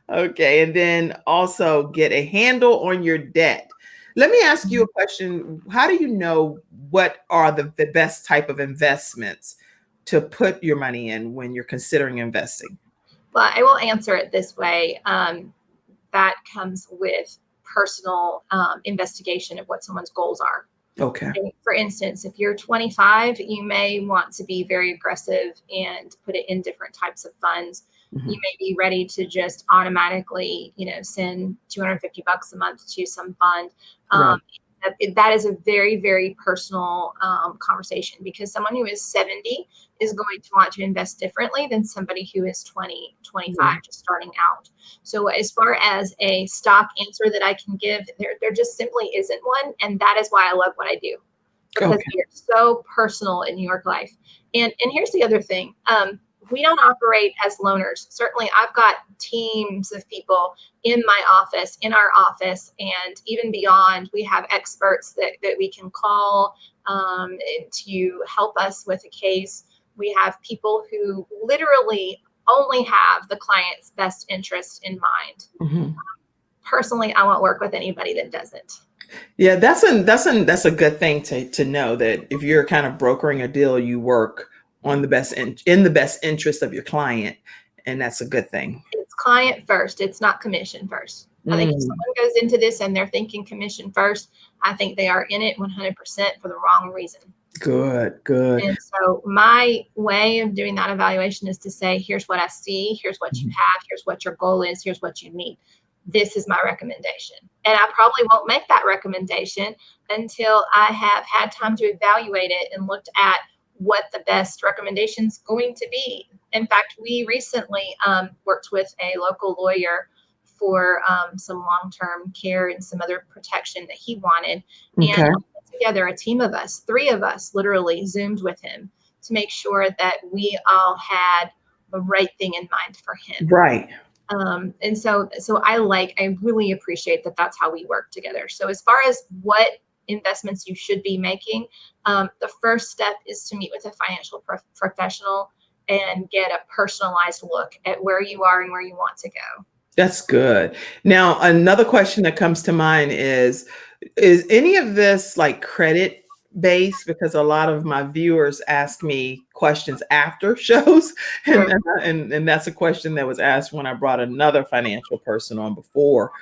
Okay. And then also get a handle on your debt. Let me ask you a question. How do you know what are the best type of investments to put your money in when you're considering investing? Well, I will answer it this way. That comes with personal investigation of what someone's goals are. Okay. For instance, if you're 25, you may want to be very aggressive and put it in different types of funds. Mm-hmm. You may be ready to just automatically, send $250 a month to some fund. Right. That is a very, very personal conversation, because someone who is 70 is going to want to invest differently than somebody who is 20, 25, just starting out. So as far as a stock answer that I can give, there just simply isn't one. And that is why I love what I do, because you're so personal in your life. And here's the other thing. We don't operate as loners. Certainly, I've got teams of people in my office, in our office, and even beyond. We have experts that we can call to help us with a case. We have people who literally only have the client's best interest in mind. Mm-hmm. Personally, I won't work with anybody that doesn't. Yeah, that's a good thing to know, that if you're kind of brokering a deal, you work on the best in the best interest of your client, and that's a good thing. It's client first. It's not commission first. I think if someone goes into this and they're thinking commission first, I think they are in it 100% for the wrong reason. Good. And so my way of doing that evaluation is to say, here's what I see, here's what you have, here's what your goal is, here's what you need. This is my recommendation. And I probably won't make that recommendation until I have had time to evaluate it and looked at what the best recommendation is going to be. In fact, we recently worked with a local lawyer for some long-term care and some other protection that he wanted. Okay. And put together a team of us, 3 of us literally Zoomed with him to make sure that we all had the right thing in mind for him. Right. And so I really appreciate that that's how we work together. So as far as what investments you should be making, the first step is to meet with a financial professional and get a personalized look at where you are and where you want to go. That's good. Now, another question that comes to mind is any of this like credit based? Because a lot of my viewers ask me questions after shows, and that's a question that was asked when I brought another financial person on before.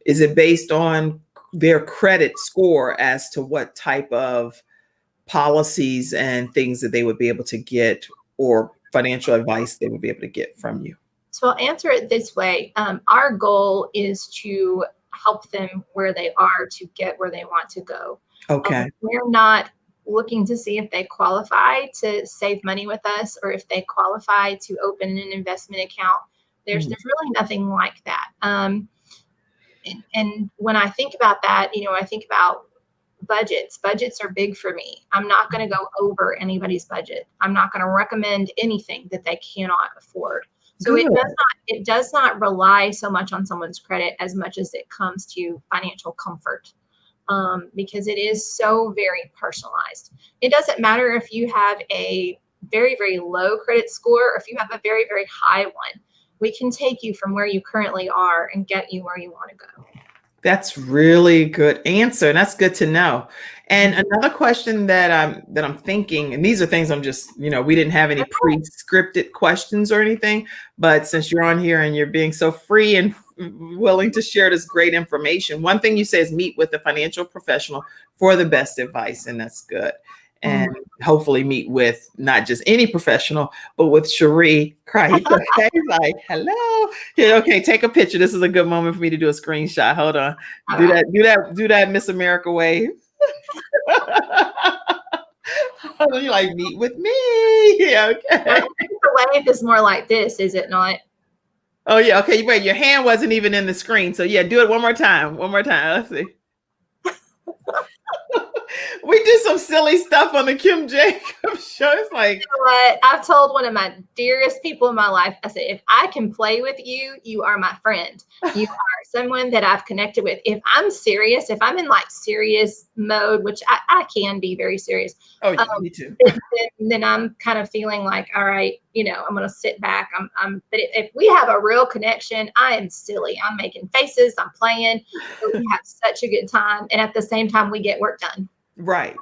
Is it based on their credit score as to what type of policies and things that they would be able to get, or financial advice they would be able to get from you? So I'll answer it this way. Our goal is to help them where they are to get where they want to go. Okay. We're not looking to see if they qualify to save money with us or if they qualify to open an investment account. There's really nothing like that. And when I think about that, I think about budgets. Budgets are big for me. I'm not going to go over anybody's budget. I'm not going to recommend anything that they cannot afford. So it does not rely so much on someone's credit as much as it comes to financial comfort, because it is so very personalized. It doesn't matter if you have a very, very low credit score, or if you have a very, very high one, we can take you from where you currently are and get you where you want to go. That's really good answer. And that's good to know. And another question that I'm thinking, and these are things I'm just, we didn't have any pre-scripted questions or anything, but since you're on here and you're being so free and willing to share this great information, one thing you say is meet with a financial professional for the best advice, and that's good. And hopefully meet with not just any professional, but with Cherie Critz. Okay, like, hello. Yeah, okay, take a picture. This is a good moment for me to do a screenshot. Hold on. Do that Miss America wave. You like, meet with me. Yeah, okay. I think the wave is more like this, is it not? Oh yeah, okay. Wait, your hand wasn't even in the screen. So yeah, do it one more time. One more time. Let's see. We did some silly stuff on the Kim Jacobs show. It's like, you know what? I've told one of my dearest people in my life, I said, if I can play with you, you are my friend. You are someone that I've connected with. If I'm serious, if I'm in like serious mode, which I can be very serious. Oh yeah, me too. Then I'm kind of feeling like, all right, I'm going to sit back. But if we have a real connection, I am silly. I'm making faces. I'm playing. We have such a good time. And at the same time, we get work done. Right.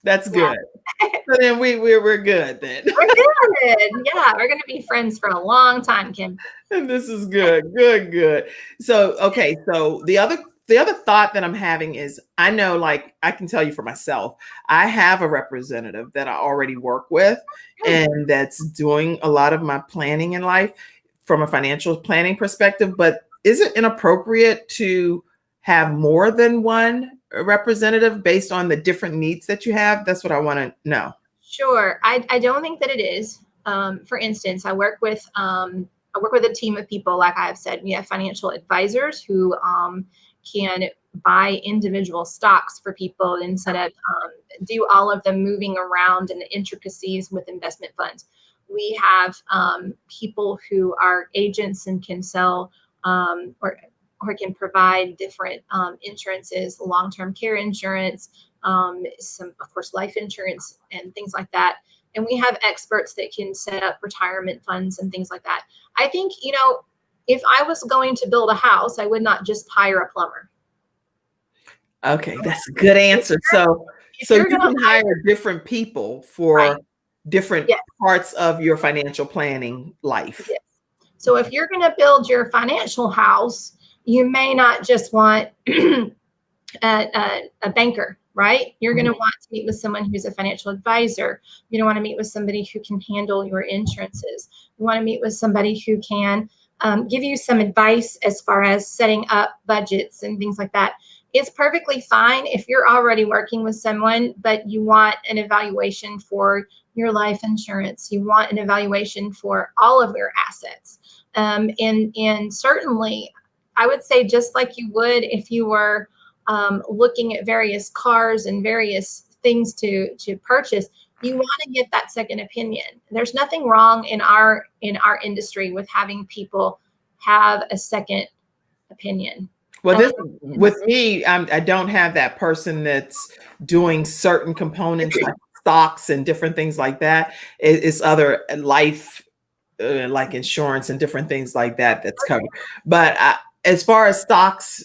That's good. So then we're good then. We're good. Yeah, we're gonna be friends for a long time, Kim. And this is good. Good. So okay, so the other thought that I'm having is, I know, like, I can tell you for myself, I have a representative that I already work with, and that's doing a lot of my planning in life from a financial planning perspective. But is it inappropriate to have more than one representative based on the different needs that you have? That's what I want to know. Sure. I don't think that it is. For instance, I work with a team of people. Like I've said, we have financial advisors who can buy individual stocks for people instead of do all of the moving around and the intricacies with investment funds. We have people who are agents and can sell or can provide different insurances, long-term care insurance, some, of course, life insurance and things like that. And we have experts that can set up retirement funds and things like that. I think, if I was going to build a house, I would not just hire a plumber. Okay, that's a good answer. So you can hire different people for different parts of your financial planning life. Yes. So if you're going to build your financial house, you may not just want a banker, right? You're going to want to meet with someone who's a financial advisor. You're going to want to meet with somebody who can handle your insurances. You want to meet with somebody who can give you some advice as far as setting up budgets and things like that. It's perfectly fine if you're already working with someone, but you want an evaluation for your life insurance. You want an evaluation for all of your assets. And certainly, I would say, just like you would if you were looking at various cars and various things to purchase, you want to get that second opinion. There's nothing wrong in our industry with having people have a second opinion. Well, with me, I don't have that person that's doing certain components like stocks and different things like that. It's other life, like insurance and different things like that that's covered. But as far as stocks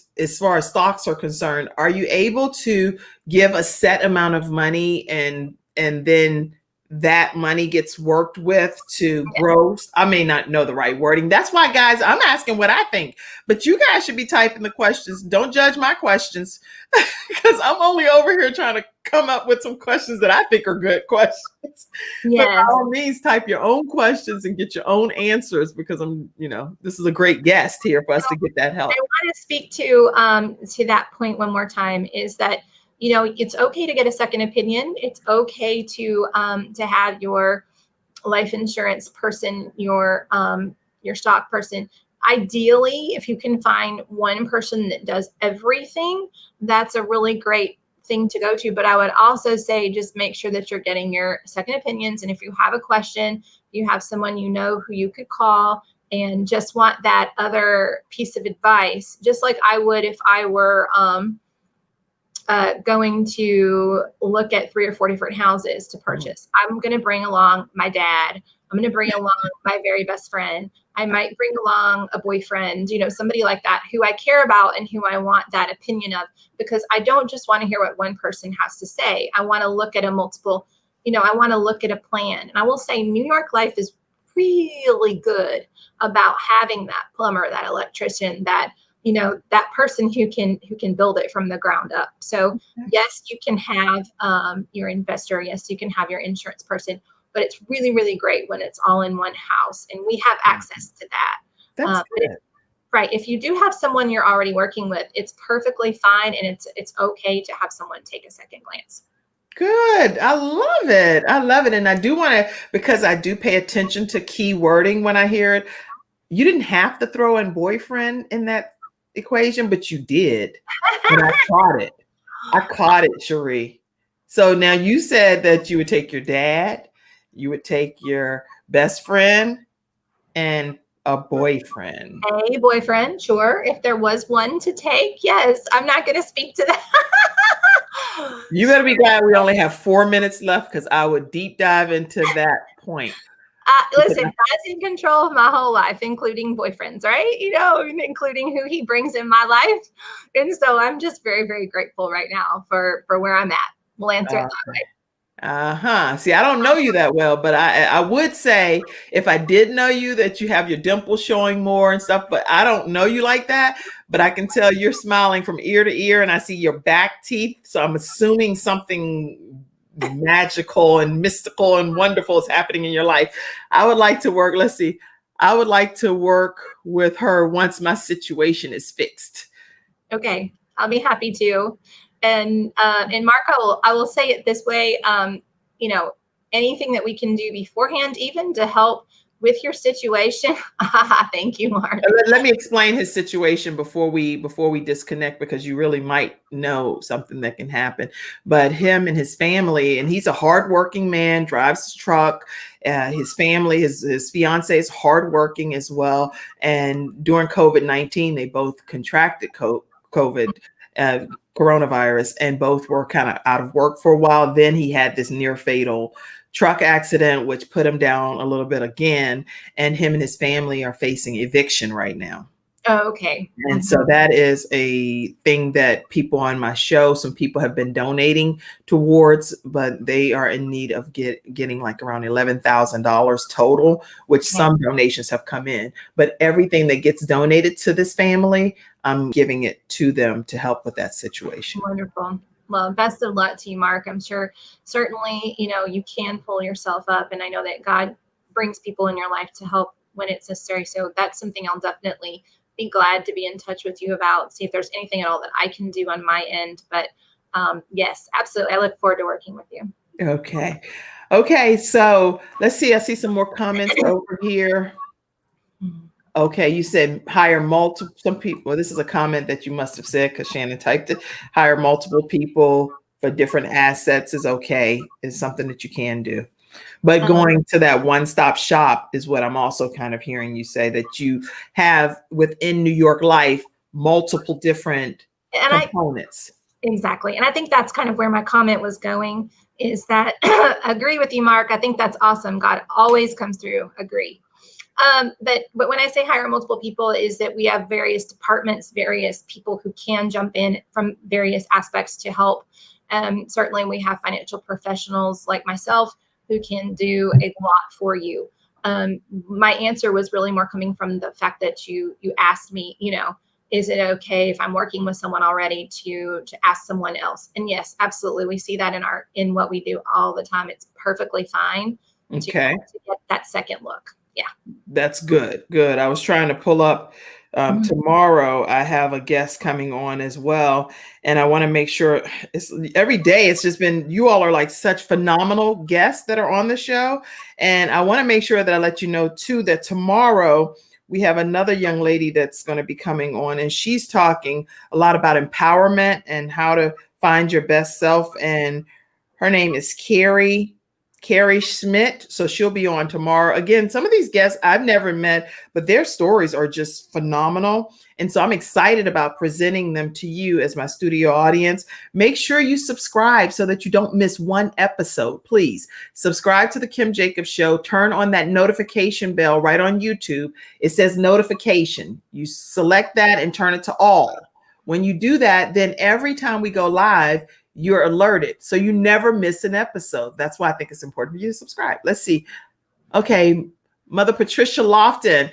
are concerned, are you able to give a set amount of money and then that money gets worked with to grow? I may not know the right wording. That's why, guys, I'm asking what I think, but you guys should be typing the questions. Don't judge my questions because I'm only over here trying to come up with some questions that I think are good questions. But by all means, type your own questions and get your own answers, because this is a great guest here for us to get that help. I want to speak to that point one more time, is that it's okay to get a second opinion. It's okay to have your life insurance person, your stock person. Ideally, if you can find one person that does everything, that's a really great thing to go to. But I would also say, just make sure that you're getting your second opinions. And if you have a question, you have someone who you could call and just want that other piece of advice, just like I would if I were going to look at 3 or 4 different houses to purchase. I'm going to bring along my dad. I'm going to bring along my very best friend. I might bring along a boyfriend, somebody like that who I care about and who I want that opinion of, because I don't just want to hear what one person has to say. I want to look at I want to look at a plan. And I will say New York life is really good about having that plumber, that electrician, that that person who can build it from the ground up. So yes, you can have your investor. Yes, you can have your insurance person, but it's really, really great when it's all in one house and we have access to that. That's good. Right. If you do have someone you're already working with, it's perfectly fine. And it's okay to have someone take a second glance. Good. I love it. I love it. And I do want to, because I do pay attention to key wording when I hear it. You didn't have to throw in boyfriend in that equation, but you did. And I caught it. I caught it, Cherie. So now you said that you would take your dad, you would take your best friend, and a boyfriend. A boyfriend, sure. If there was one to take, yes. I'm not going to speak to that. You better be glad we only have 4 minutes left, because I would deep dive into that point. Listen, God's in control of my whole life, including boyfriends, right? Including who he brings in my life. And so I'm just very, very grateful right now for where I'm at. We'll answer it that way. See, I don't know you that well, but I would say if I did know you that you have your dimples showing more and stuff, but I don't know you like that. But I can tell you're smiling from ear to ear and I see your back teeth. So I'm assuming something magical and mystical and wonderful is happening in your life. I would like to work. Let's see. I would like to work with her once my situation is fixed. Okay. I'll be happy to. And Mark, I will say it this way, anything that we can do beforehand, even to help with your situation. Thank you, Mark. Let me explain his situation before we disconnect, because you really might know something that can happen. But him and his family, and he's a hardworking man, drives his truck. His family, his fiance is hardworking as well. And during COVID-19, they both contracted COVID. Coronavirus, and both were kind of out of work for a while. Then he had this near fatal truck accident, which put him down a little bit again. And him and his family are facing eviction right now. Oh, okay. And so that is a thing that people on my show, some people have been donating towards, but they are in need of getting like around $11,000 total, which some donations have come in. But everything that gets donated to this family, I'm giving it to them to help with that situation. Wonderful. Well, best of luck to you, Mark. I'm sure certainly, you can pull yourself up. And I know that God brings people in your life to help when it's necessary. So that's something I'll definitely be glad to be in touch with you about, see if there's anything at all that I can do on my end. But yes, absolutely. I look forward to working with you. Okay. So let's see. I see some more comments over here. Okay. You said hire multiple, some people. Well, this is a comment that you must have said because Shannon typed it. Hire multiple people for different assets is okay. Is something that you can do. But going to that one-stop shop is what I'm also kind of hearing you say, that you have within New York life, multiple different components. Exactly. And I think that's kind of where my comment was going, is that agree with you, Mark. I think that's awesome. God always comes through. Agree. But when I say hire multiple people, is that we have various departments, various people who can jump in from various aspects to help. Certainly we have financial professionals like myself who can do a lot for you. My answer was really more coming from the fact that you asked me, is it okay if I'm working with someone already to ask someone else? And yes, absolutely. We see that in what we do all the time. It's perfectly fine to get that second look. Yeah. That's good. Good. I was trying to pull up tomorrow. I have a guest coming on as well. And I want to make sure every day it's just been, you all are like such phenomenal guests that are on the show. And I want to make sure that I let you know too, that tomorrow we have another young lady that's going to be coming on, and she's talking a lot about empowerment and how to find your best self. And her name is Cherie Carrie Schmidt. So she'll be on tomorrow. Again, some of these guests I've never met, but their stories are just phenomenal. And so I'm excited about presenting them to you as my studio audience. Make sure you subscribe so that you don't miss one episode. Please subscribe to the Kim Jacobs Show. Turn on that notification bell right on YouTube. It says notification. You select that and turn it to all. When you do that, then every time we go live, you're alerted. So you never miss an episode. That's why I think it's important for you to subscribe. Let's see. Okay. Mother Patricia Lofton.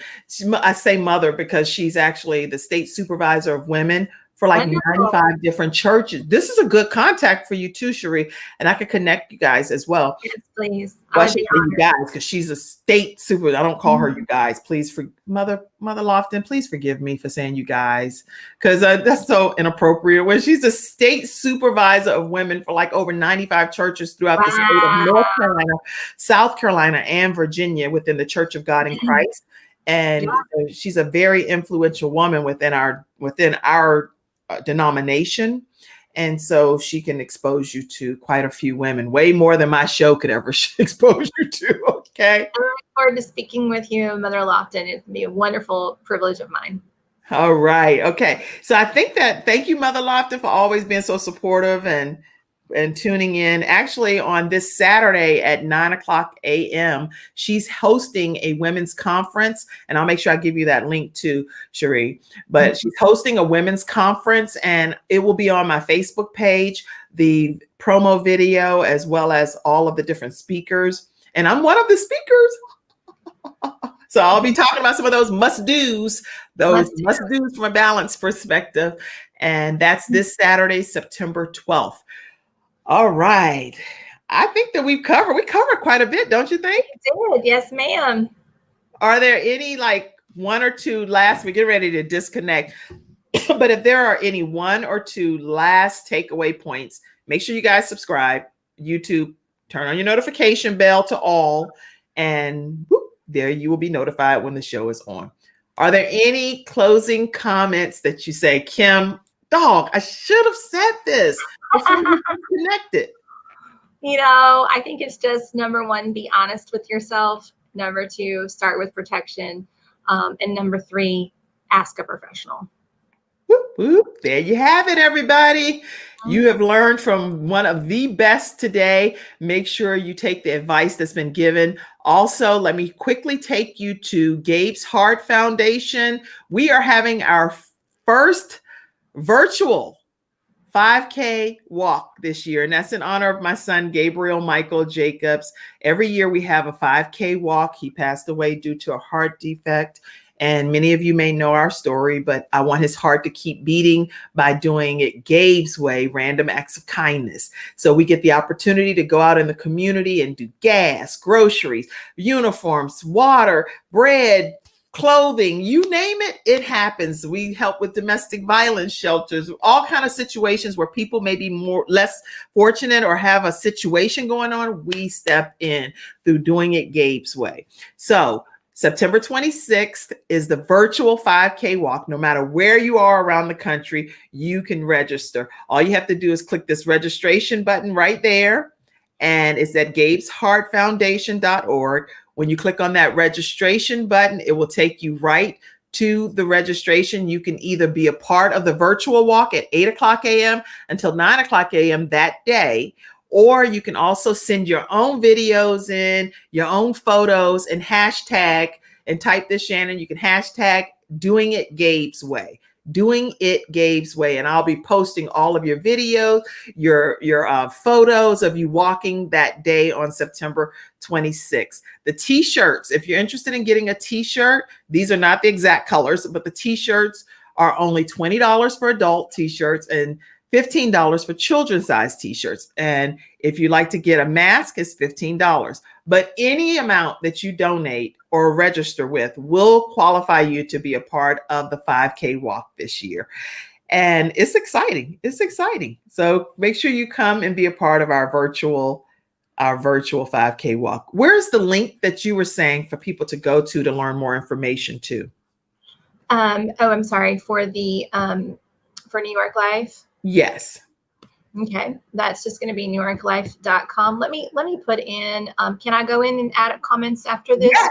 I say mother because she's actually the state supervisor of women for like Wonderful. 95 different churches. This is a good contact for you too, Cherie. And I could connect you guys as well. Yes, please. Well, I should say you guys because she's a state super. I don't call her you guys. Please, Mother Lofton, please forgive me for saying you guys because that's so inappropriate. When she's a state supervisor of women for like over 95 churches throughout the state of North Carolina, South Carolina, and Virginia within the Church of God in Christ. And she's a very influential woman within our denomination. And so she can expose you to quite a few women, way more than my show could ever expose you to. Okay. I look forward to speaking with you, Mother Lofton. It'd be a wonderful privilege of mine. All right. Okay. So I think thank you, Mother Lofton, for always being so supportive and tuning in. Actually, on this Saturday at 9:00 a.m., she's hosting a women's conference. And I'll make sure I give you that link too, Cherie. But she's hosting a women's conference and it will be on my Facebook page, the promo video, as well as all of the different speakers. And I'm one of the speakers. So I'll be talking about some of those must-dos from a balance perspective. And that's this Saturday, September 12th. All right. I think that we covered quite a bit, don't you think? We did. Yes, ma'am. Are there any like one or two last, we get ready to disconnect, but if there are any one or two last takeaway points, make sure you guys subscribe, YouTube, turn on your notification bell to all, and whoop, there you will be notified when the show is on. Are there any closing comments that you say, Kim, dog, I should have said this before we connected? I think it's just number one, be honest with yourself. Number two, start with protection. And number three, ask a professional. Whoop, whoop. There you have it, everybody. You have learned from one of the best today. Make sure you take the advice that's been given. Also, let me quickly take you to Gabe's Heart Foundation. We are having our first virtual 5K walk this year, and that's in honor of my son, Gabriel Michael Jacobs. Every year we have a 5K walk. He passed away due to a heart defect. And many of you may know our story, but I want his heart to keep beating by doing it Gabe's way, random acts of kindness. So we get the opportunity to go out in the community and do gas, groceries, uniforms, water, bread, clothing, you name it, it happens. We help with domestic violence shelters, all kind of situations where people may be less fortunate or have a situation going on. We step in through doing it Gabe's way. So September 26th is the virtual 5K walk. No matter where you are around the country, you can register. All you have to do is click this registration button right there. And it's at gabesheartfoundation.org. When you click on that registration button, it will take you right to the registration. You can either be a part of the virtual walk at 8:00 a.m. until 9:00 a.m. that day, or you can also send your own videos in, your own photos, and hashtag, and type this, Shannon, you can hashtag doing it Gabe's way. Doing it Gabe's way. And I'll be posting all of your videos, your photos of you walking that day on September 26th. The t-shirts, if you're interested in getting a t-shirt, these are not the exact colors, but the t-shirts are only $20 for adult t-shirts and $15 for children's size t-shirts. And if you like to get a mask, it's $15. But any amount that you donate or register with will qualify you to be a part of the 5K walk this year. And it's exciting. It's exciting. So make sure you come and be a part of our virtual 5K walk. Where's the link that you were saying for people to go to learn more information too? I'm sorry, for the for New York Live. Yes. Okay, that's just going to be newyorklife.com. Let me put in, can I go in and add comments after this? Yeah.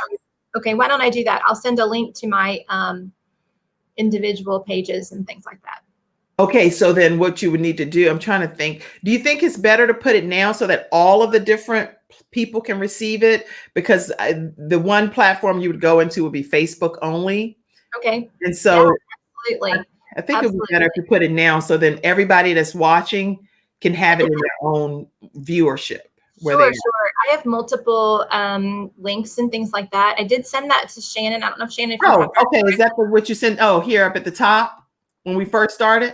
Okay, why don't I do that? I'll send a link to my individual pages and things like that. Okay, so then what you would need to do, I'm trying to think, do you think it's better to put it now so that all of the different people can receive it? Because the one platform you would go into would be Facebook only. Okay. And so Absolutely. I think it would be better if you put it now so then everybody that's watching can have it in their own viewership. Sure. I have multiple links and things like that. I did send that to Shannon. I don't know if Shannon. Oh, okay. Is that what you sent? Oh, here up at the top when we first started?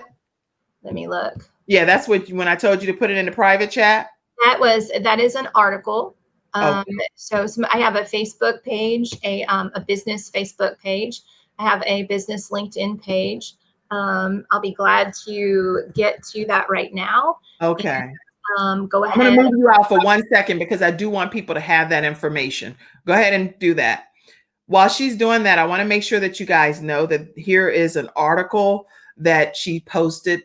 Let me look. Yeah, that's what when I told you to put it in the private chat. That is an article. Okay. So I have a Facebook page, a business Facebook page. I have a business LinkedIn page. I'll be glad to get to that right now. Okay. Go ahead. I'm going to move you out for 1 second because I do want people to have that information. Go ahead and do that. While she's doing that, I want to make sure that you guys know that here is an article that she posted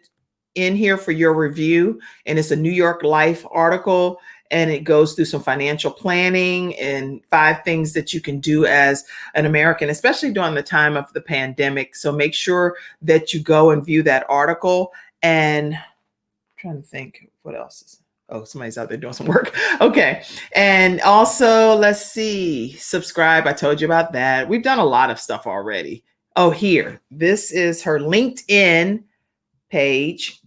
in here for your review. And it's a New York Life article. And it goes through some financial planning and 5 things that you can do as an American, especially during the time of the pandemic. So make sure that you go and view that article. And I'm trying to think what else is. Oh, somebody's out there doing some work. Okay. And also, let's see, subscribe. I told you about that. We've done a lot of stuff already. Oh, here. This is her LinkedIn page.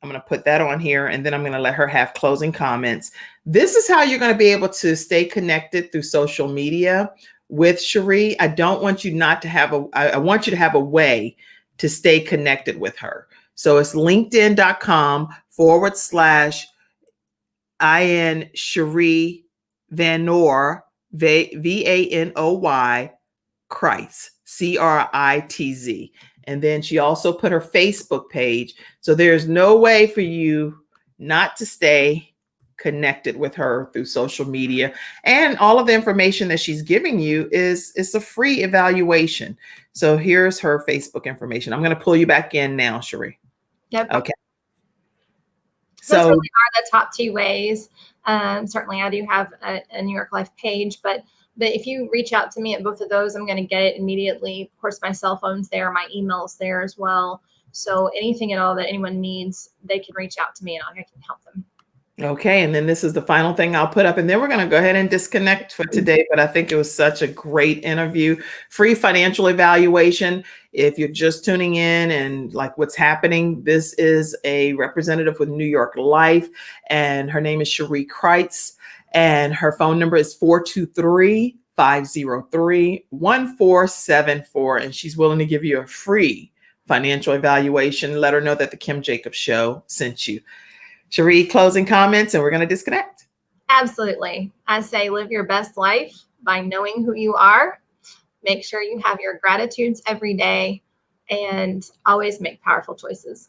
I'm going to put that on here and then I'm going to let her have closing comments. This is how you're going to be able to stay connected through social media with Cherie. I don't want you not to have I want you to have a way to stay connected with her. So it's linkedin.com/IN Cherie Vanoy, Vanoy Critz, Critz. And then she also put her Facebook page. So there's no way for you not to stay connected with her through social media. And all of the information that she's giving you is a free evaluation. So here's her Facebook information. I'm going to pull you back in now, Cherie. Yep. Okay. So those really are the top 2 ways. Certainly I do have a New York Life page, but if you reach out to me at both of those, I'm going to get it immediately. Of course, my cell phone's there, my email's there as well. So anything at all that anyone needs, they can reach out to me and I can help them. Okay. And then this is the final thing I'll put up, and then we're going to go ahead and disconnect for today. But I think it was such a great interview. Free financial evaluation. If you're just tuning in and like what's happening, this is a representative with New York Life, and her name is Cherie Critz, and her phone number is 423-503-1474. And she's willing to give you a free financial evaluation. Let her know that the Kim Jacobs Show sent you. Cherie, closing comments, and we're going to disconnect. Absolutely. I say live your best life by knowing who you are. Make sure you have your gratitudes every day and always make powerful choices.